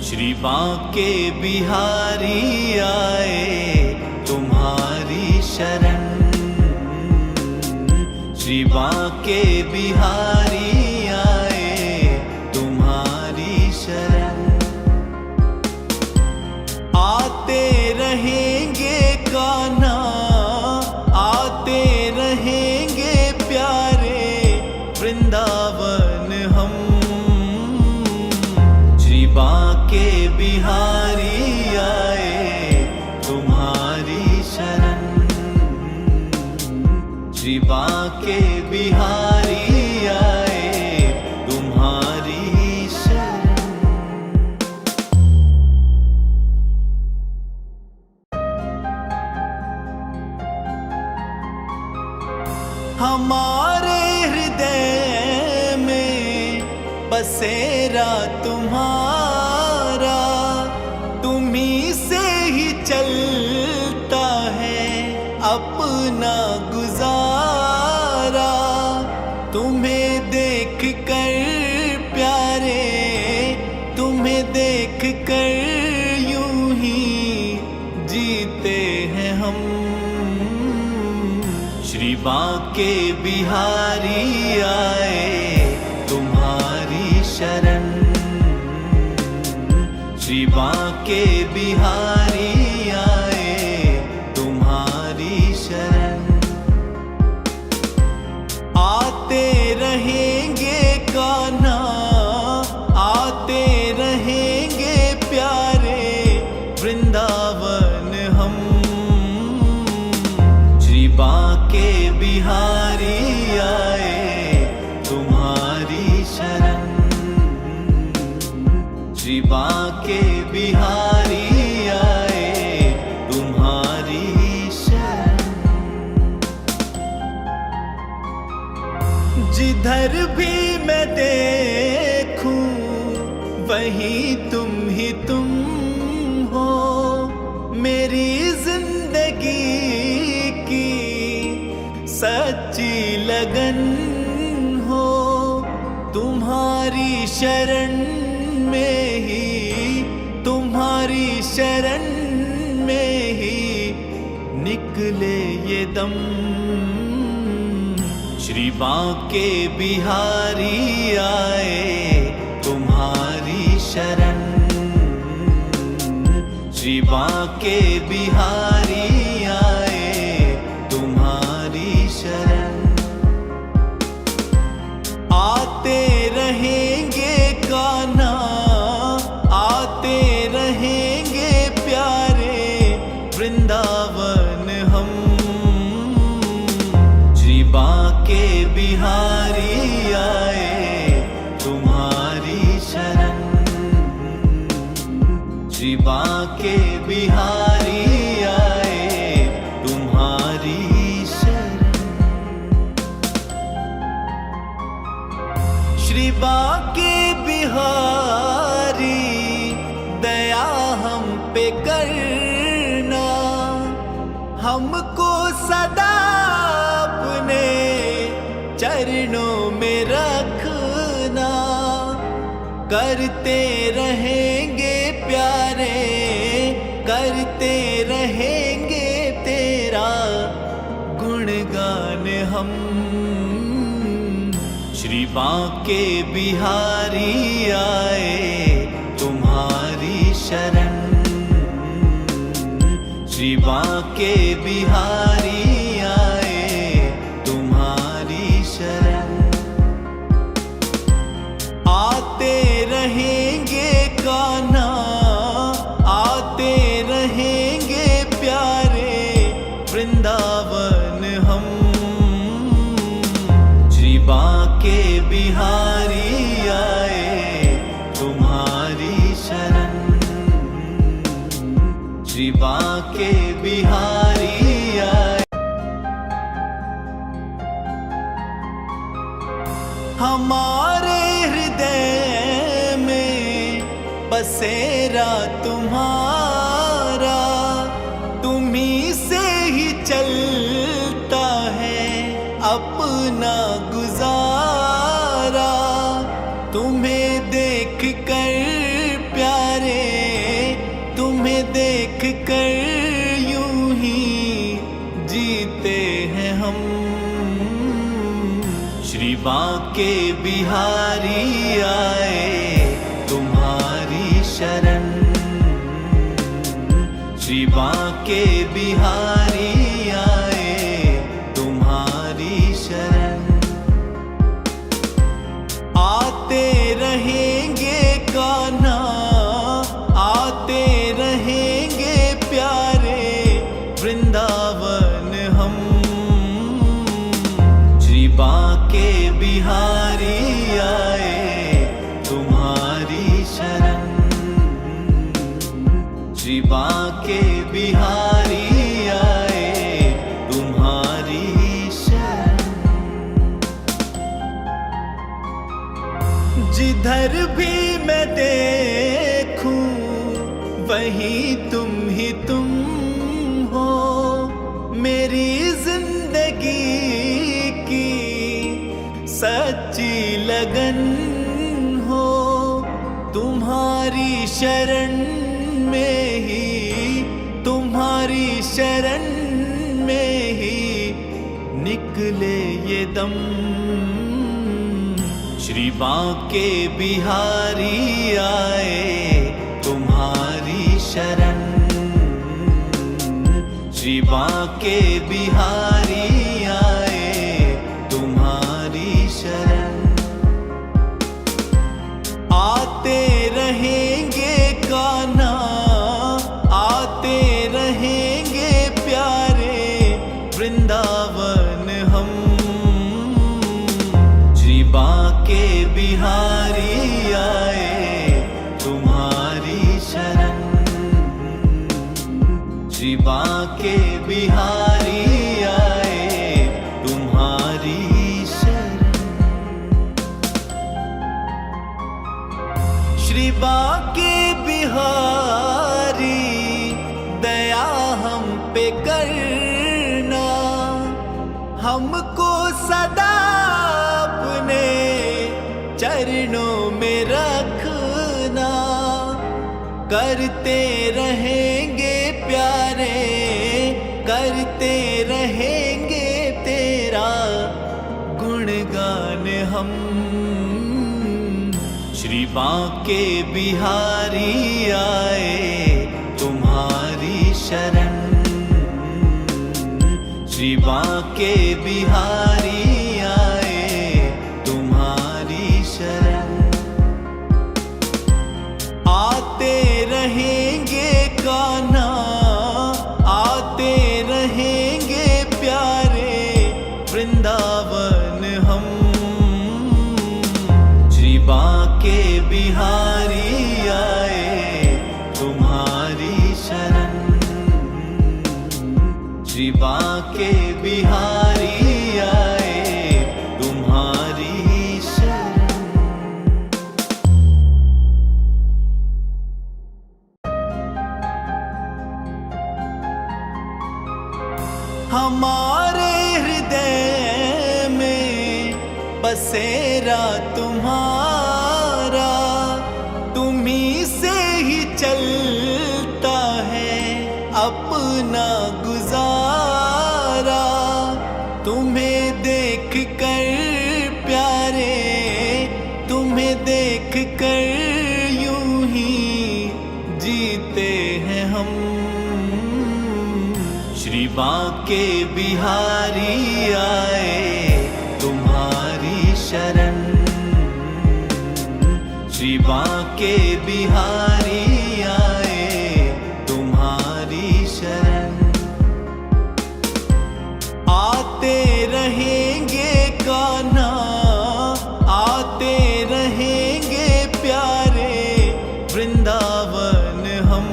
श्री बांके बिहारी आए तुम्हारी शरण। श्री बांके बिहारी आए तुम्हारी शरण। आते रहेंगे कान्हा, आते रहेंगे प्यारे वृंदावन हम। श्री बांके बिहारी आए तुम्हारी शरण। श्री बांके बिहारी आए तुम्हारी शरण। हमारे हृदय में बसेरा तुम्हारा। तुम्ही से ही चलता है अपना गुजारा। तुम्हें देख कर प्यारे, तुम्हें देख कर यूं ही जीते हैं हम। श्री बांके बिहारी आए तुम्हारी शरण। श्री बांके बिहारी आए तुम्हारी शरण। आते रहेंगे कान्हा, आते रहेंगे प्यारे वृंदावन हम। श्री बांके बिहारी आए तुम्हारी शरण। श्री बांके बिहारी आए तुम्हारी शरण। जिधर भी मैं देखूं वहीं तुम ही तुम हो। मेरी जिंदगी की सच्ची लगन हो। तुम्हारी शरण में ही, तुम्हारी शरण में ही निकले ये दम। श्री बांके बिहारी आए तुम्हारी शरण। श्री बांके बिहारी आए तुम्हारी शरण। आते रहेंगे कान्हा, आते रहेंगे प्यारे वृंदावन हम। श्री बांके बिहारी आए तुम्हारी शरण। श्री बांके बिहारी आए तुम्हारी शरण। श्री बांके बिहारी दया हम पे करना, हमको सदा अपने चरणों में रखना। करते रहेंगे प्यारे, करते रहेंगे तेरा गुणगान हम। श्री बांके बिहारी आए तुम्हारी शरण। श्री बांके बिहारी आए तुम्हारी शरण। आते रहेंगे कान्हा, आते रहेंगे प्यारे वृंदावन हम। श्री बांके बिहारी आए तुम्हारी शरण। श्री बांके बिहारी आए। हमारे हृदय में बसेरा तुम्हारा, तुम्ही से ही चलता है अपना गुजारा। तुम्हें देख कर प्यारे, तुम्हें देख कर यूं ही जीते हैं हम। श्री बांके बिहारी आए तुम्हारी शरण। श्री बांके बिहारी आए तुम्हारी शरण। आते रहेंगे कान्हा, आते रहेंगे प्यारे वृंदावन हम। श्री बांके बिहारी आए तुम्हारी शरण। श्री बांके बिहारी आए तुम्हारी शरण। जिधर भी मैं देखूं वहीं तुम ही तुम हो। मेरी जिंदगी की सच्ची लगन हो। तुम्हारी शरण में ही, तुम्हारी शरण में ही निकले ये दम। श्री बांके बिहारी आए तुम्हारी शरण। श्री बांके बिहारी आए तुम्हारी शरण। आते रहेंगे कान्हा, आते रहेंगे प्यारे वृंदावन हम। श्री बांके बिहारी आए तुम्हारी शरण। श्री बांके बिहारी आए तुम्हारी शरण। श्री बांके बिहारी दया हम पे करना, हमको सदा अपने चरणों में रखना। करते रहेंगे प्यारे, करते रहेंगे तेरा गुणगान हम। श्री बांके बिहारी आए तुम्हारी शरण। श्री बांके बिहारी आए तुम्हारी शरण। आते रहेंगे कान्हा, आते रहेंगे प्यारे वृंदावन हम। श्री बांके बिहारी आए तुम्हारी बांके बिहारी आए तुम्हारी शरण। हमारे हृदय में बसेरा तुम्हारा, तुम्ही से ही चलता है अपना गुजारा। तुम्हें देख कर प्यारे, तुम्हें देख कर यूं ही जीते हैं हम। श्री बांके बिहारी आए तुम्हारी शरण। श्री बांके बिहारी आए तुम्हारी शरण। आते रहेंगे कान्हा, आते रहेंगे प्यारे वृंदावन हम।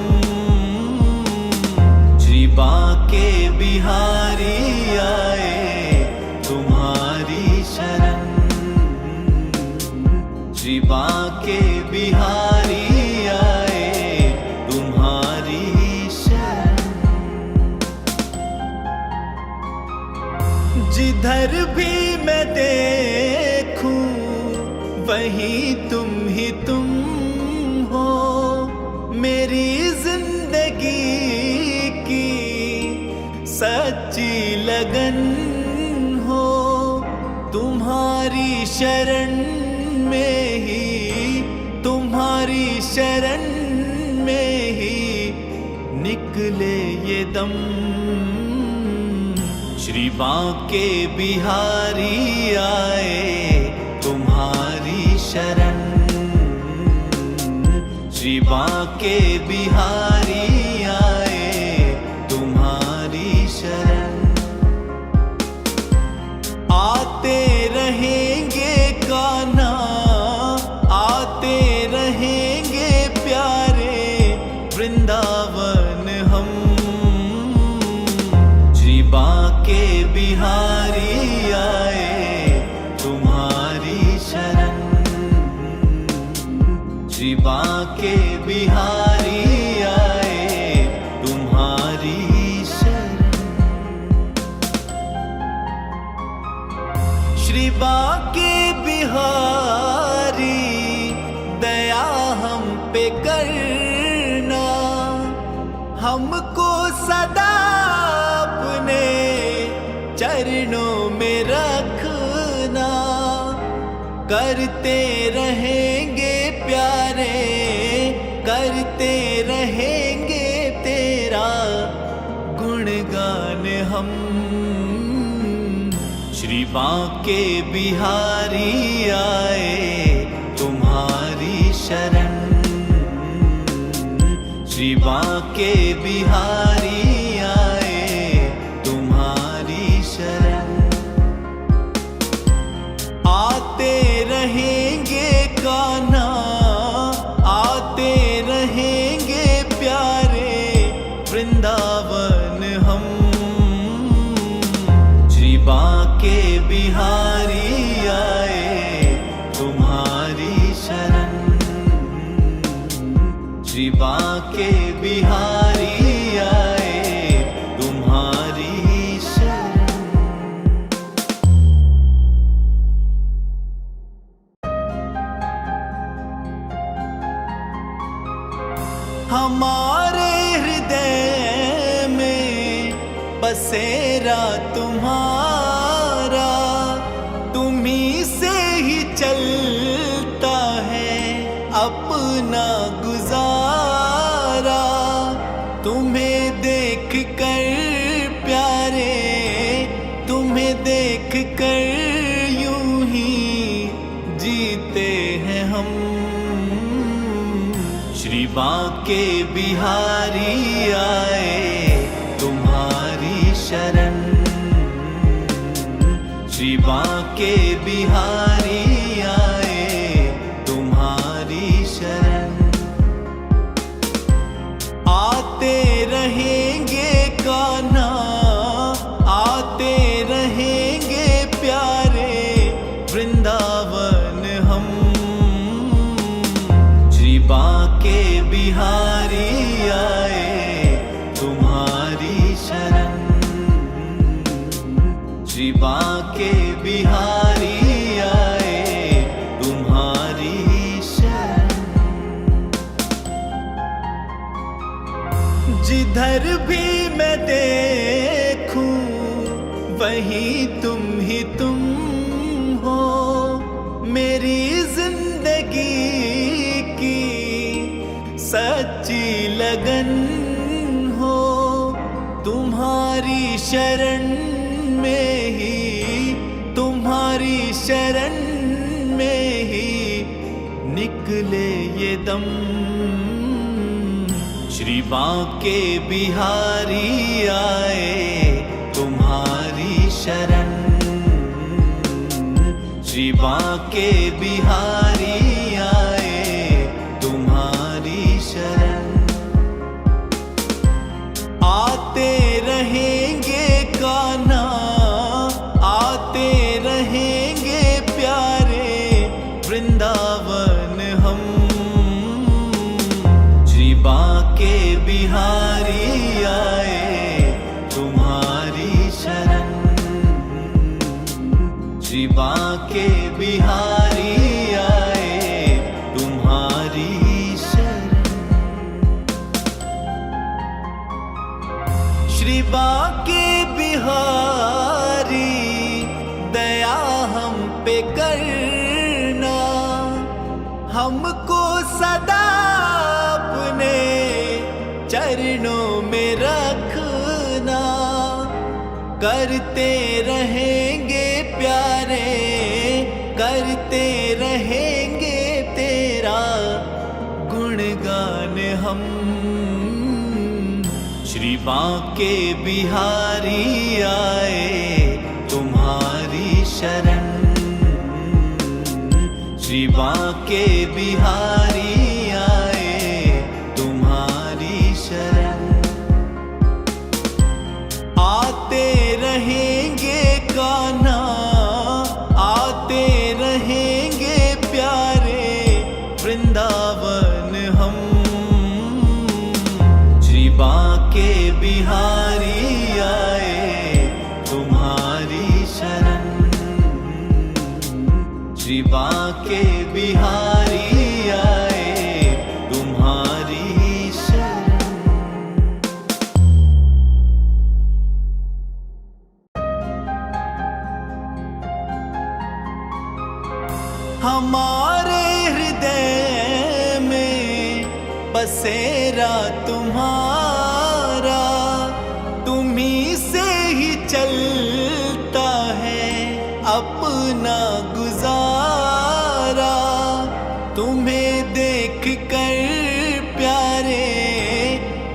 श्री बांके बिहारी आए तुम्हारी शरण। श्री बांके बिहारी आए तुम्हारी शरण। जिधर भी मैं देखूं वहीं तुम ही तुम हो। मेरी जिंदगी की सच्ची लगन हो। तुम्हारी शरण में ही, तुम्हारी शरण में ही निकले ये दम। श्री बांके बिहारी आए तुम्हारी शरण। श्री बांके बिहारी आए तुम्हारी शरण। आते रहेंगे कान्हा, आते रहेंगे प्यारे वृंदावन हम। श्री बांके बिहारी आए तुम्हारी शरण। श्री बांके बिहारी आए तुम्हारी शरण। श्री बांके बिहारी दया हम पे करना। हमको सदा अपने चरणों में रखना। करते रहेंगे प्यारे, करते रहेंगे तेरा गुणगान हम। श्री बांके बिहारी आए तुम्हारी शरण। श्री बांके बिहारी आए तुम्हारी शरण। आते रहेंगे कान्हा, आते रहेंगे प्यारे वृंदावन हम। श्री बांके बिहारी आए तुम्हारी शरण। श्री बांके बिहारी आए तुम्हारी शरण। हमारे हृदय में बसेरा तुम्हारा, तुम्ही से ही चलता है अपना गुजारा। तुम्हें देख कर प्यारे, तुम्हें देख कर यूं ही जीते हैं हम। श्री बांके बिहारी आए तुम्हारी शरण। श्री बांके बिहारी आए तुम्हारी शरण। आते रहेंगे कान्हा, बिहारी आए तुम्हारी शरण। श्री बांके बिहारी आए तुम्हारी शरण। जिधर भी मैं देखूं वहीं तुम ही तुम हो। मेरी जिंदगी की सच्ची लगन हो। तुम्हारी शरण में ही, तुम्हारी शरण में ही निकले ये दम। श्री बांके बिहारी आए तुम्हारी शरण। श्री बांके बिहारी आए तुम्हारी शरण। आते रहेंगे कान्हा, आते रहेंगे प्यारे वृंदावन हम। श्री बांके बिहारी आए तुम्हारी शरण। श्री बांके बिहारी आए तुम्हारी शरण। श्री बांके बिहारी दया हम पे करना। हमको सदा अपने चरणों में रखना। करते रहेंगे प्यारे, करते रहेंगे तेरा गुणगान हम। श्री बांके बिहारी आए तुम्हारी शरण। श्री बांके बिहारी आए तुम्हारी शरण। आते रहेंगे कान्हा, आते रहेंगे प्यारे वृंदावन हम। श्री बांके बिहारी आए तुम्हारी शरण। श्री बांके बिहारी आए तुम्हारी शरण। हमारे हृदय में बसेरा तुम्हारा। तुम्हीं से ही चलता है अपना गुजारा। तुम्हें देख कर प्यारे,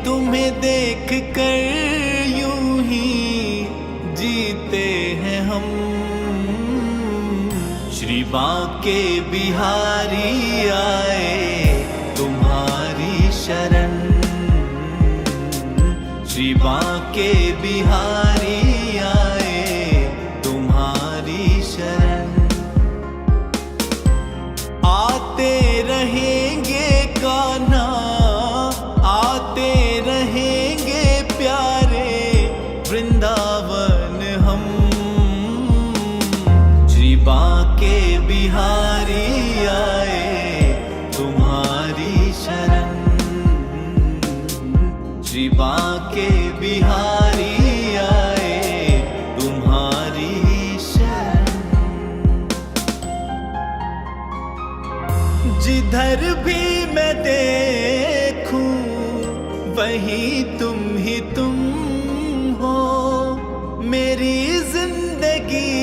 तुम्हें देख कर यूं ही जीते हैं हम। श्री बांके बिहारी आए तुम्हारी शरण। श्री बांके बिहारी आए तुम्हारी शरण। आते रहेंगे कान्हा, आते रहेंगे प्यारे वृंदावन हम। श्री बांके बिहारी आए तुम्हारी शरण। श्री बांके बिहारी आए तुम्हारी शरण। जिधर भी मैं देखूं वहीं तुम ही तुम हो। मेरी जिंदगी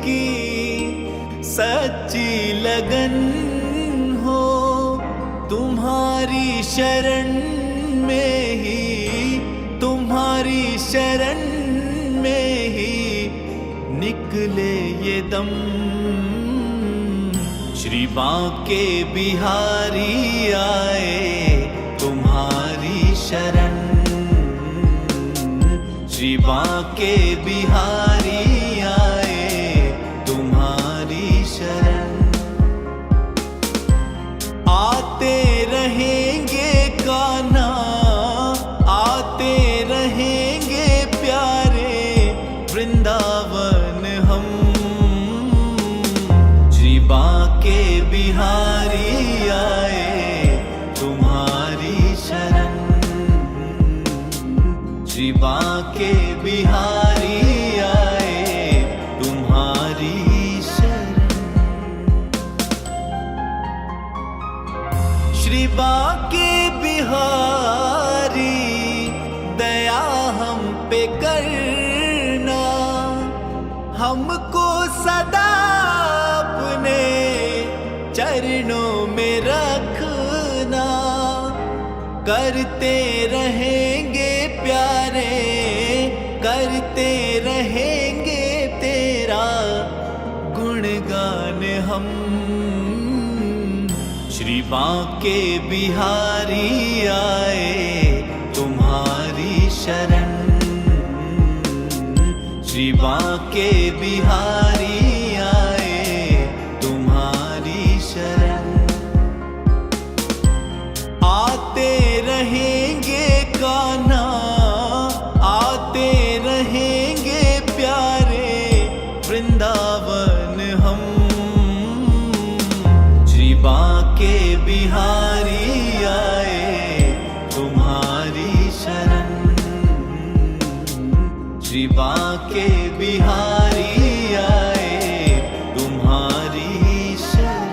की सच्ची लगन हो। तुम्हारी शरण में ही, तुम्हारी शरण में ही निकले ये दम। श्री बांके बिहारी आए तुम्हारी शरण। श्री बांके बिहारी आए तुम्हारी शरण। आते रहेंगे तुम्हारी शरण। श्री बांके बिहारी आए तुम्हारी शरण। श्री बांके बिहारी दया हम पे करना, हमको सदा अपने चरणों में रखना। करते रहेंगे प्यारे, करते रहेंगे तेरा गुणगान हम। श्री बांके बिहारी आए तुम्हारी शरण। श्री बांके बिहारी आए तुम्हारी शरण। आते रहेंगे कान्हा, आते रहेंगे प्यारे वृंदावन हम। श्री बांके बिहारी आए तुम्हारी शरण। श्री बांके बिहारी आए तुम्हारी शरण।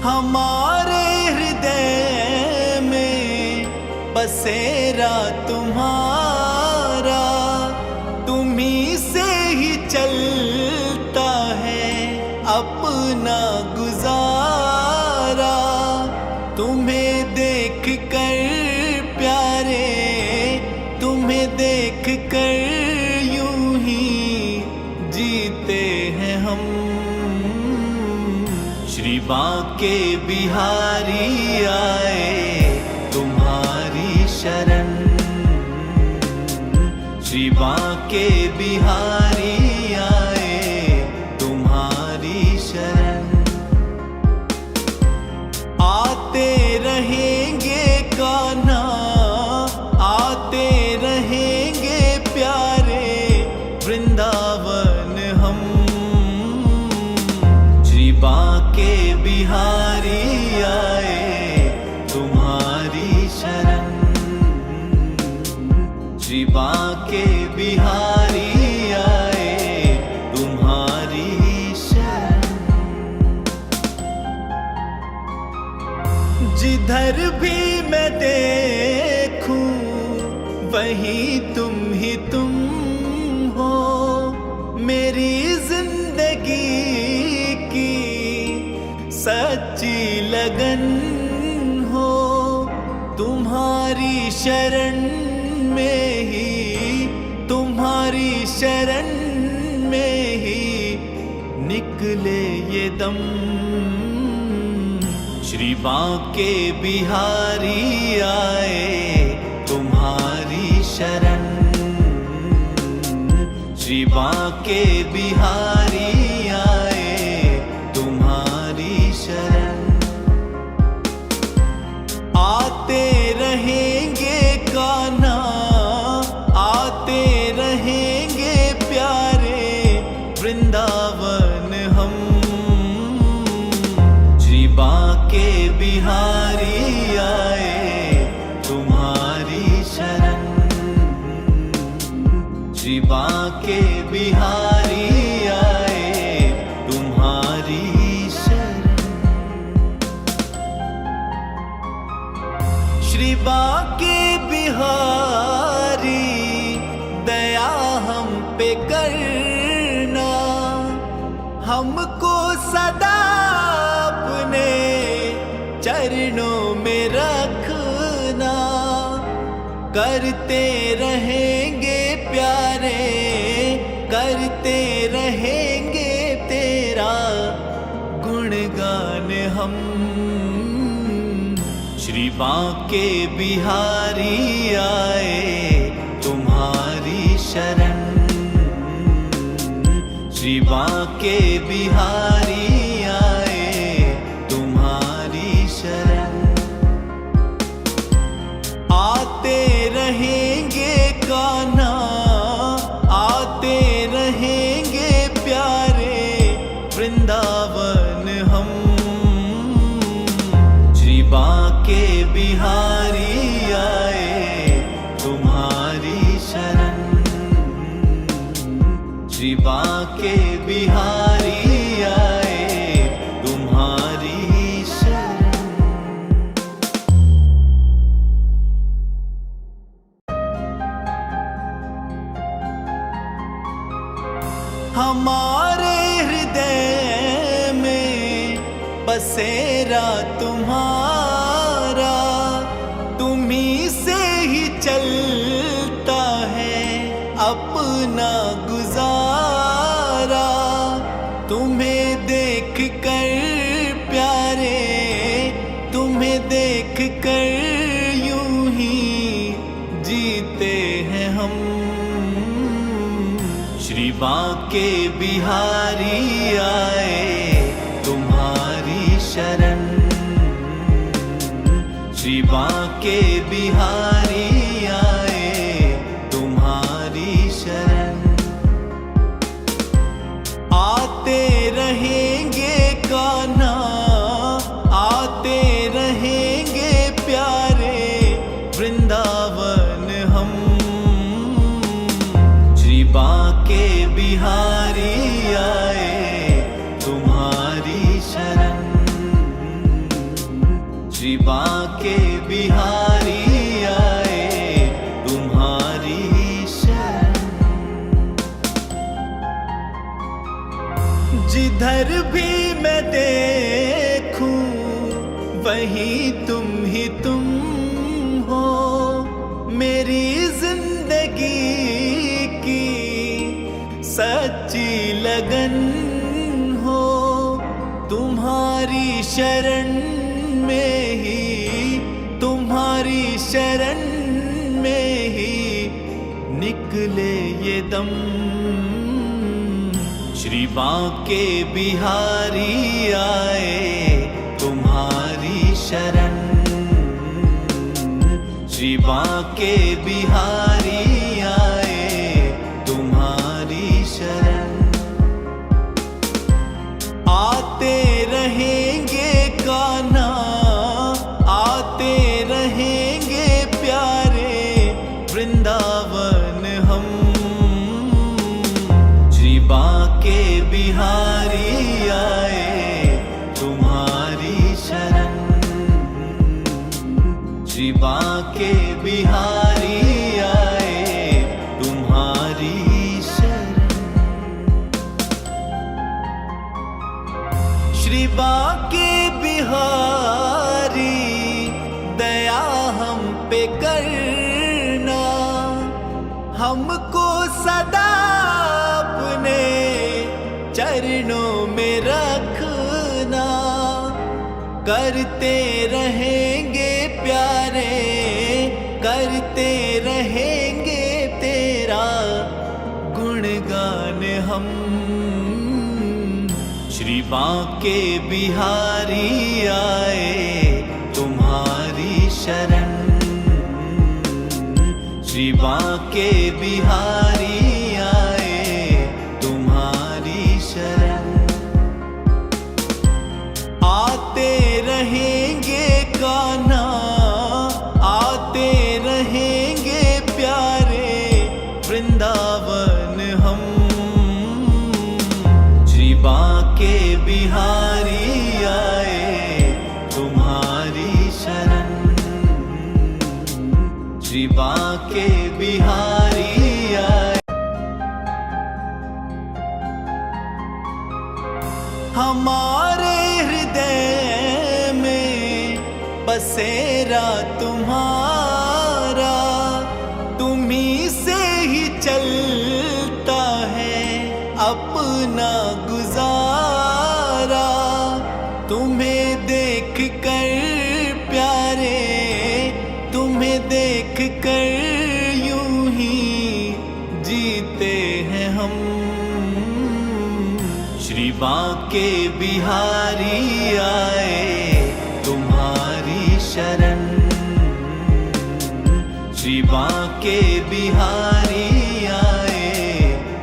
हमारे हृदय में बसेरा तुम्हारा, तुम्ही से ही चलता है अपना गुजारा। तुम्हें देख कर प्यारे, तुम्हें देख कर यूं ही जीते हैं हम। श्री बांके बिहारी आए तुम्हारी शरण। श्री बांके बिहारी आए तुम्हारी शरण। आते रहेंगे कान्हा, आते रहेंगे प्यारे वृंदावन हम। श्री बांके बिहारी आए तुम्हारी शरण। श्री बांके बिहारी आए तुम्हारी शरण। जिधर भी मैं देखूं वहीं तुम ही तुम हो। मेरी जिंदगी की सच्ची लगन हो। तुम्हारी शरण में ही, तुम्हारी शरण में ही निकले ये दम। श्री बांके बिहारी आए तुम्हारी शरण। श्री बांके बिहारी आए तुम्हारी शरण। आते रहेंगे कान्हा, आते रहेंगे प्यारे वृंदावन हम। श्री बांके बिहारी आए तुम्हारी शरण। श्री बांके बिहारी आए तुम्हारी शरण। श्री बांके बिहारी दया हम पे करना, हमको सदा अपने चरणों में रखना। करते रहेंगे प्यारे, करते रहेंगे तेरा गुणगान हम। श्री बांके बिहारी आए तुम्हारी शरण। श्री बांके बिहारी आए तुम्हारी शरण। आते रहेंगे कान्हा, आते रहेंगे बांके बिहारी आए तुम्हारी शरण। हमारे हृदय में बसेरा तुम्हारा, तुम्ही से ही चलता है अपना गुजारा। तुम्हें देख कर प्यारे, तुम्हें देख कर यूं ही जीते हैं हम। श्री बांके बिहारी आए तुम्हारी शरण। श्री बांके बिहारी आए तुम्हारी शरण। आते रहेंगे कान्हा, आते रहेंगे प्यारे वृंदावन हम। श्री बांके बिहारी आए तुम्हारी शरण। श्री बांके बिहारी आए तुम्हारी शरण। जिधर भी मैं देखूं वहीं तुम ही तुम हो। मेरी जिंदगी की सच्ची लगन हो। तुम्हारी शरण में ही, तुम्हारी शरण में ही निकले ये दम। श्री बांके बिहारी आए तुम्हारी शरण। श्री बांके बिहारी आए तुम्हारी शरण। आते रहेंगे कान्हा, आते रहेंगे प्यारे वृंदावन हम। श्री बांके बिहारी आए तुम्हारी शरण। श्री बांके बिहारी आए तुम्हारी शरण। श्री बांके बिहारी दया हम पे करना। हमको सदा अपने चरणों में रखना। करते रहेंगे प्यारे, करते रहेंगे तेरा गुणगान हम। श्री बांके बिहारी आए तुम्हारी शरण। श्री बांके बिहारी आए तुम्हारी शरण। आते रहेंगे कान्हा, आते रहेंगे प्यारे वृंदावन हम। श्री बांके बिहारी आए तुम्हारी शरण। श्री बांके बिहारी आए। हमारे हृदय में बसेरा तुम्हारा, तुम्ही से ही चलता है अपना गुजारा। तुम्हें देख कर प्यारे, तुम्हें देख कर यूं ही जीते हैं हम। श्री बांके बिहारी आए तुम्हारी शरण। श्री बांके बिहारी आए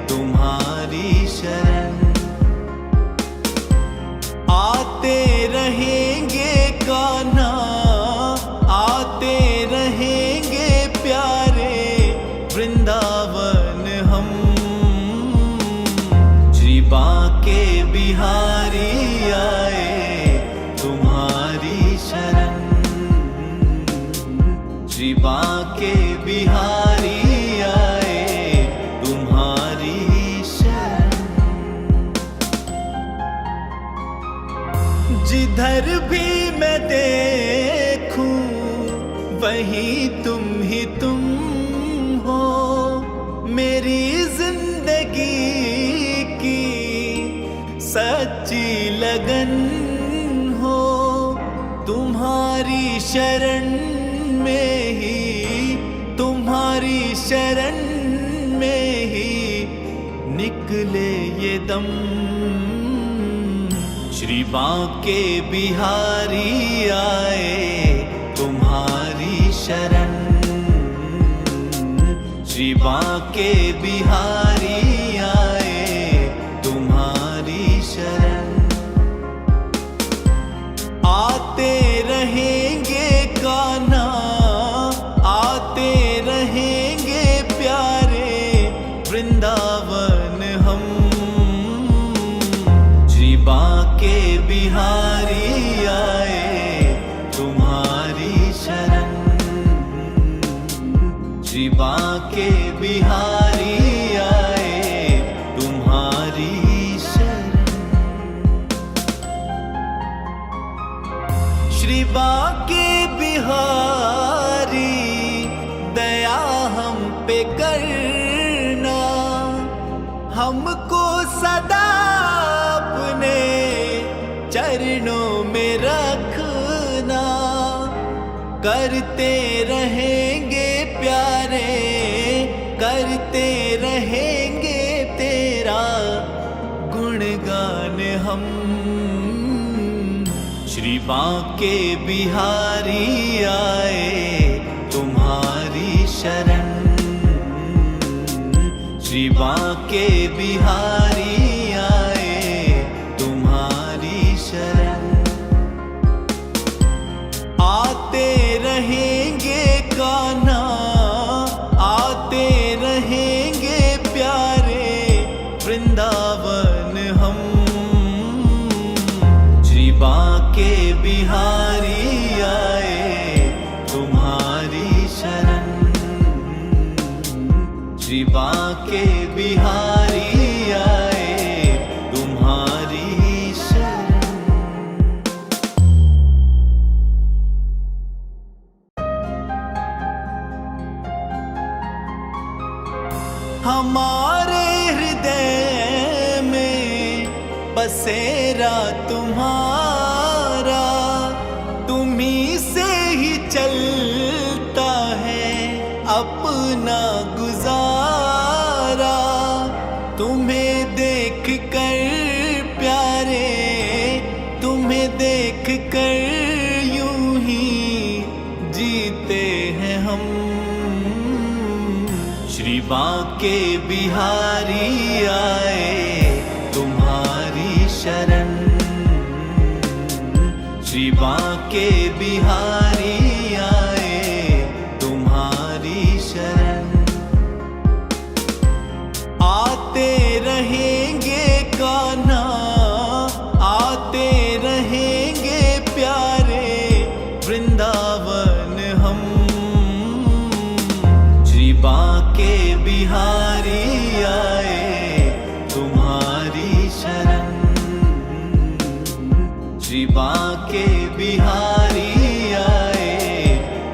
तुम्हारी शरण। आते रहेंगे कान्हा, आते रहेंगे प्यारे वृंदावन हम। बांके बिहारी आए तुम्हारी शरण, श्री बांके बिहारी आए तुम्हारी शरण। जिधर भी मैं देखूं वहीं तुम ही तुम हो, मेरी जिंदगी की सच्ची लगन हो। तुम्हारी शरण में ही, तुम्हारी शरण में ही निकले ये दम। श्री बांके बिहारी आए तुम्हारी शरण, श्री बांके बिहारी आए तुम्हारी शरण। आते रहेंगे कान्हा, आते रहेंगे प्यारे वृंदावन हम। श्री बांके बिहारी आए तुम्हारी शरण, श्री बांके बिहारी आए तुम्हारी शरण। श्री बांके बिहारी दया हम पे करना, हमको सदा अपने चरणों में रखना। करते रहेंगे प्यारे, करते रहेंगे तेरा गुणगान हम। श्री बांके बिहारी आए तुम्हारी शरण, श्री बांके बिहारी आए तुम्हारी शरण। आते रहेंगे कान्हा, आते रहेंगे प्यारे वृंदावन हम। श्री बांके बिहारी आए तुम्हारी शरण, श्री बांके बिहारी आए तुम्हारी शरण। हमारे हृदय में बसेरा तुम्हारा, तुम्ही से ही चलता है अपना गुजारा। तुम्हें देख कर प्यारे, तुम्हें देख कर यूं ही जीते हैं हम। श्री बांके बिहारी आए तुम्हारी शरण, श्री बांके बिहारी आए तुम्हारी शरण। आते रहेंगे कान्हा, आते रहेंगे प्यारे वृंदावन हम। श्री बांके बिहारी आए तुम्हारी शरण, श्री बांके बिहारी आए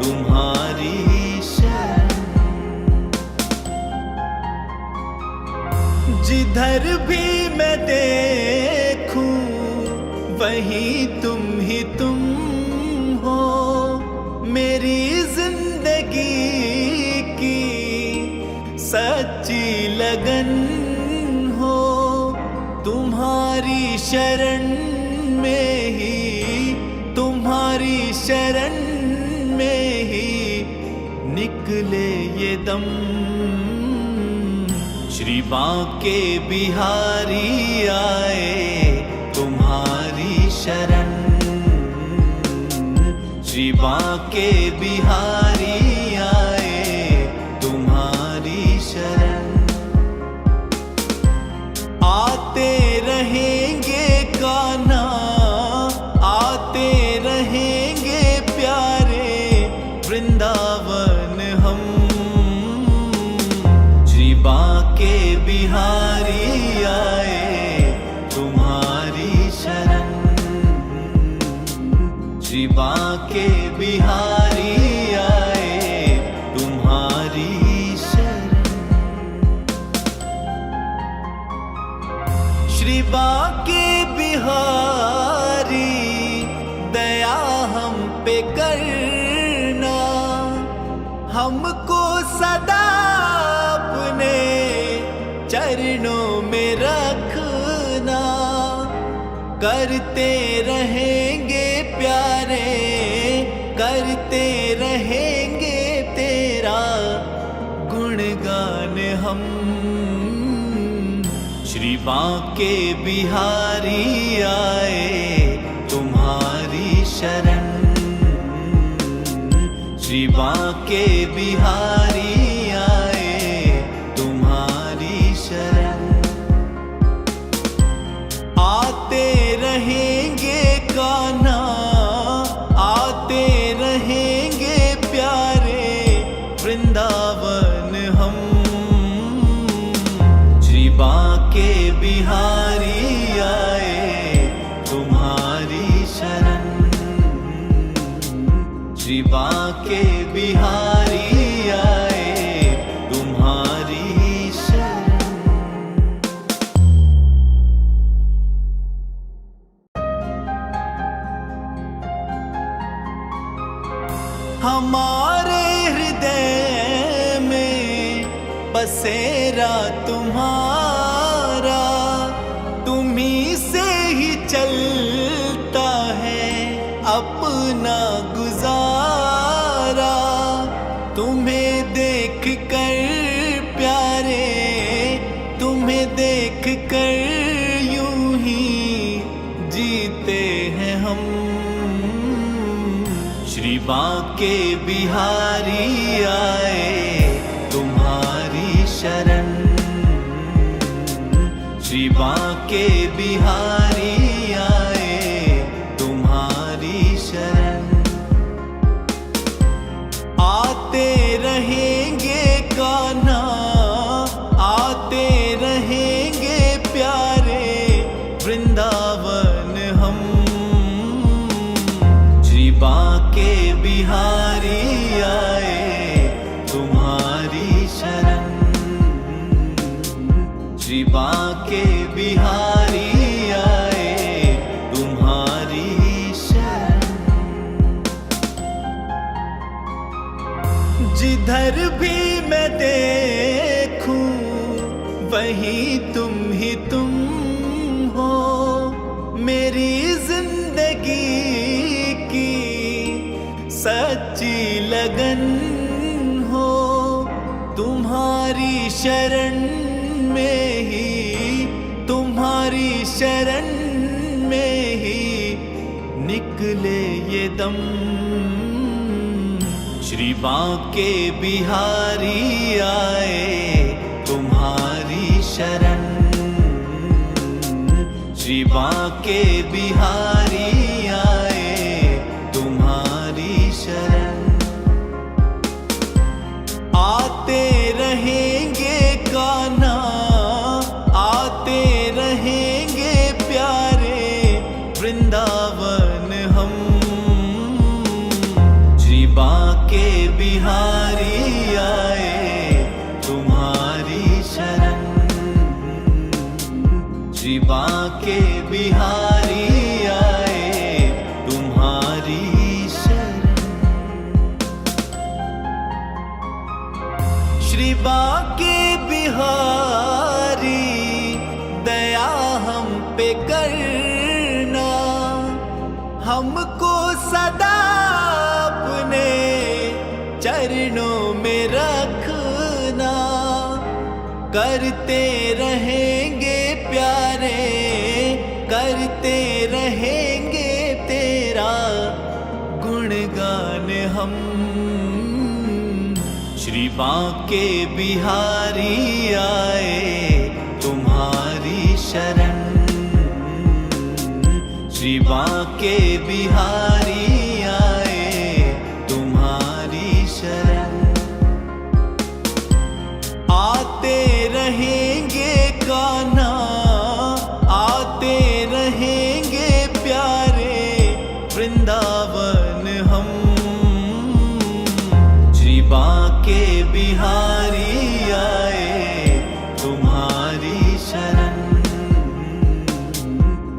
तुम्हारी शरण। जिधर भी मैं देखूं वहीं तुम ही तुम हो, मेरी जिंदगी की सच्ची लगन हो। तुम्हारी शरण में ही, तुम्हारी शरण में ही निकले ये दम। श्री बांके बिहारी आए तुम्हारी शरण, श्री बांके बिहारी आए तुम्हारी शरण। आते रहेंगे कान्हा, आते रहेंगे प्यारे वृंदावन हम। श्री बांके बिहारी आए तुम्हारी शरण, श्री बांके बिहारी आए तुम्हारी शरण। श्री बांके बिहारी दया हम पे करना, हमको सदा अपने चरणों में रखना। करते रहेंगे प्यारे, करते रहेंगे तेरा गुणगान हम। श्री बांके बिहारी आए तुम्हारी शरण, श्री बांके बिहारी आए तुम्हारी शरण। आते रहेंगे कान्हा, आते रहेंगे प्यारे वृंदावन हम। श्री बांके बिहारी आए तुम्हारी शरण, श्री बांके बिहारी आए तुम्हारी शरण। हमारे हृदय में बसेरा तुम्हारा, तुम्ही से ही चलता है अपना गुजारा। तुम्हें देख कर प्यारे, तुम्हें देख कर यूं ही जीते हैं हम। श्री बांके बिहारी आए तुम्हारी शरण, श्री बांके बिहारी आए तुम्हारी शरण। आते रहेंगे कान्हा, आते रहेंगे प्यारे वृंदावन हम। श्री बांके बिहारी आए तुम्हारी शरण, श्री बांके बिहारी आए तुम्हारी शरण। जिधर भी मैं देखूं वहीं तुम ही तुम हो। मेरी जिंदगी की सच्ची लगन हो, तुम्हारी शरण में ही, तुम्हारी शरण में ही निकले ये दम। श्री बांके बिहारी आए तुम्हारी शरण, श्री बांके बिहारी आए तुम्हारी शरण। आते रहेंगे कान्हा, आते रहेंगे प्यारे वृंदावन हम। श्री बांके बिहारी आए तुम्हारी शरण, श्री बांके बिहारी आए तुम्हारी शरण। श्री बांके बिहारी दया हम पे करना, हमको सदा अपने चरणों में रखना। करते रहेंगे प्यारे, करते रहेंगे तेरा गुणगान हम। श्री बांके बिहारी आए तुम्हारी शरण, श्री बांके बिहारी आए तुम्हारी शरण। आते रहेंगे कान्हा, आते रहेंगे प्यारे वृंदावन हम। श्री बांके बिहारी आए तुम्हारी शरण।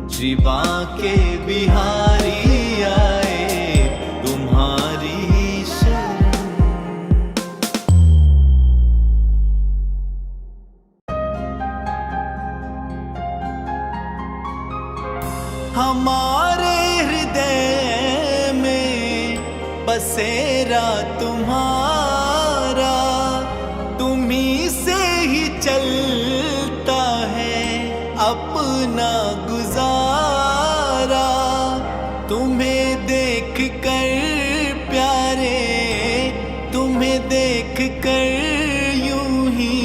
श्री बांके बिहारी आए तुम्हारी शरण। हमारे हृदय में बसेरा तुम्हारा, तुम्ही से ही चलता है अपना गुजारा। तुम्हें देख कर प्यारे, तुम्हें देख कर यूं ही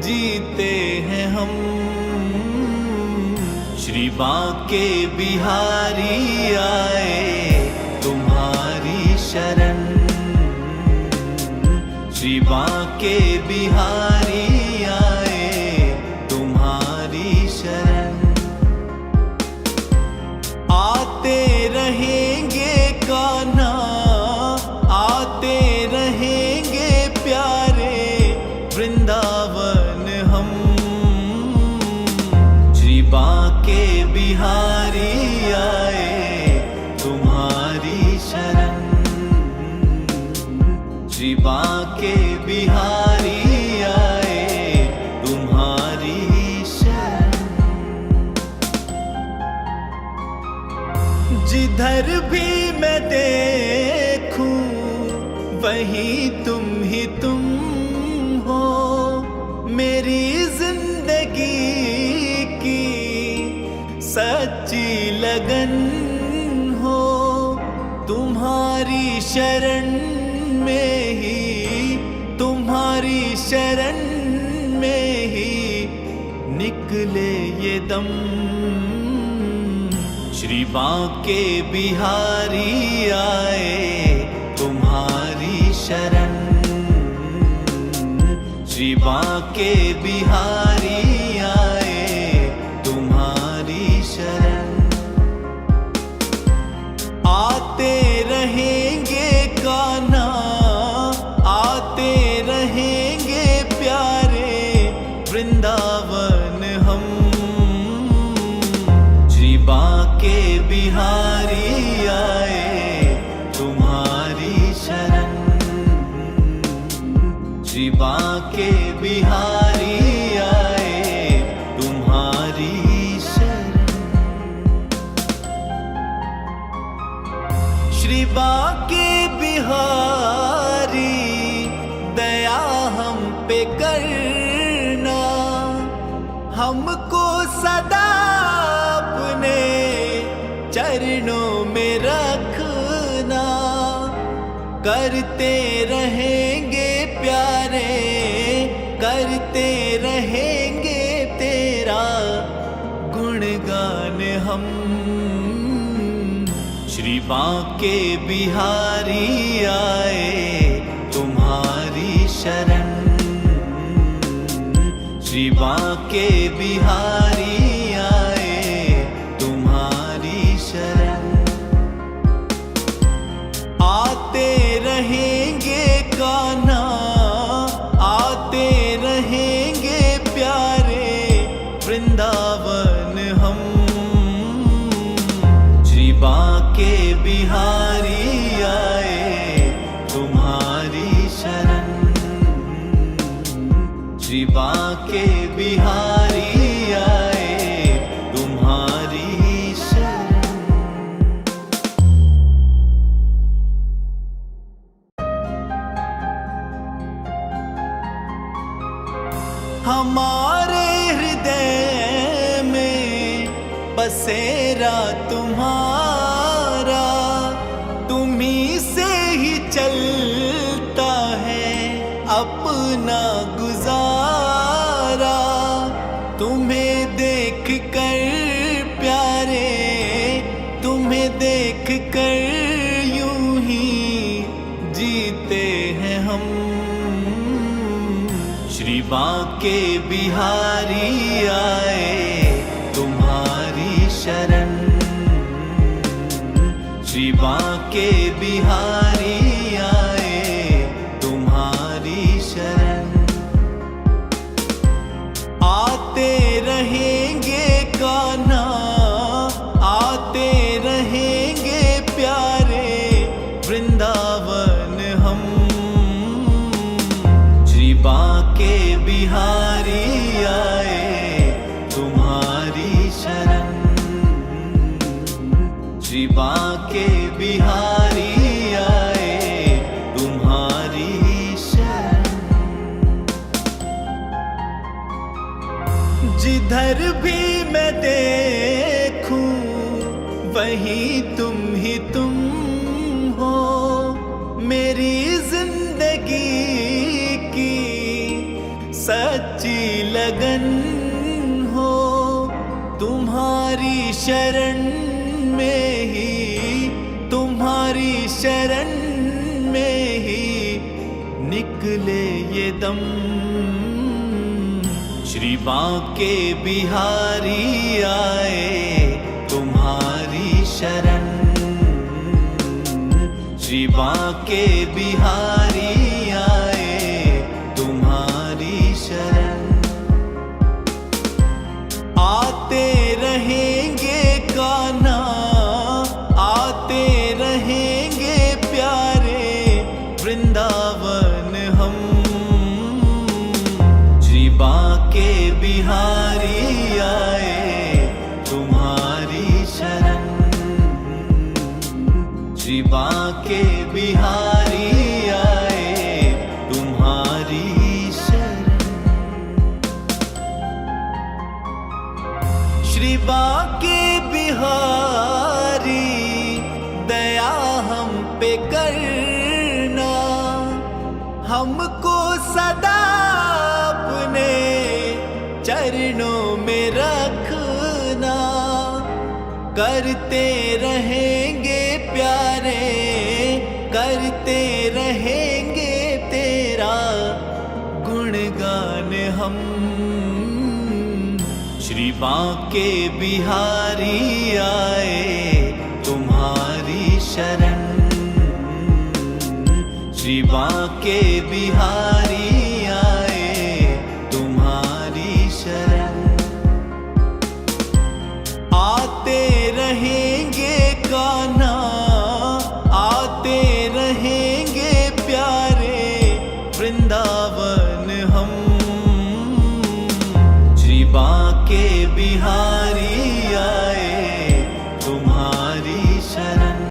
जीते हैं हम। श्री बांके बिहारी आए तुम्हारी शरण। श्री बांके बिहारी आए तुम्हारी शरण। आते रहेंगे कान्हा, आते रहेंगे प्यारे वृंदावन हम। श्री बांके बिहारी आए तुम्हारी शरण। श्री बांके बिहारी आए तुम्हारी शरण। जिधर भी मैं देखूं वहीं तुम ही तुम हो। मेरी जिंदगी की सच्ची लगन हो। तुम्हारी शरण में ही, तुम्हारी शरण में ही निकले ये दम। श्री बांके बिहारी आए तुम्हारी शरण। श्री बांके बिहारी आए तुम्हारी शरण। आते रहेंगे कान्हा, आते रहेंगे प्यारे वृंदावन हम। श्री बांके बिहारी आए तुम्हारी शरण। श्री बांके बिहारी आए तुम्हारी शरण। श्री बांके बिहारी दया हम पे करना। हमको सदा अपने चरणों में रखना। करते रहेंगे प्यारे, करते रहेंगे तेरा गुणगान हम। श्री बांके बिहारी आए तुम्हारी शरण। श्री बांके बिहारी आए तुम्हारी शरण। आते रहेंगे कान्हा, आते रहेंगे प्यारे वृंदावन हम। श्री बांके बिहारी आए तुम्हारी शरण। श्री बांके बिहारी आए तुम्हारी शरण। हमारे हृदय में बसेरा तुम्हारा, तुम्ही से ही चलता है अपना गुजारा। तुम्हें देख कर प्यारे, बिहारी आए तुम्हारी शरण, श्री बांके बिहारी आए तुम्हारी शरण। आते रहेंगे कान्हा, आते रहेंगे प्यारे वृंदावन हम, श्री बांके बिहारी आए तुम्हारी शरण, श्री बांके बिहारी आए तुम्हारी शरण। जिधर भी मैं देखूं वहीं तुम ही तुम हो, मेरी जिंदगी की सच्ची लगन हो। तुम्हारी शरण में ही, तुम्हारी शरण में ही निकले ये दम, श्री बांके बिहारी आए तुम्हारी शरण, श्री बांके बिहारी आए तुम्हारी शरण। आते रहेंगे कान्हा, आते रहेंगे प्यारे वृंदावन हम, श्री बांके बिहारी आए तुम्हारी शरण, श्री बांके बिहारी आए तुम्हारी शरण। श्री बांके बिहारी दया हम पे करना, हमको सदा अपने चरणों में रखना। करते रहेंगे प्यारे, करते रहेंगे तेरा गुणगान हम, श्री बांके बिहारी आए तुम्हारी शरण, श्री बांके बिहारी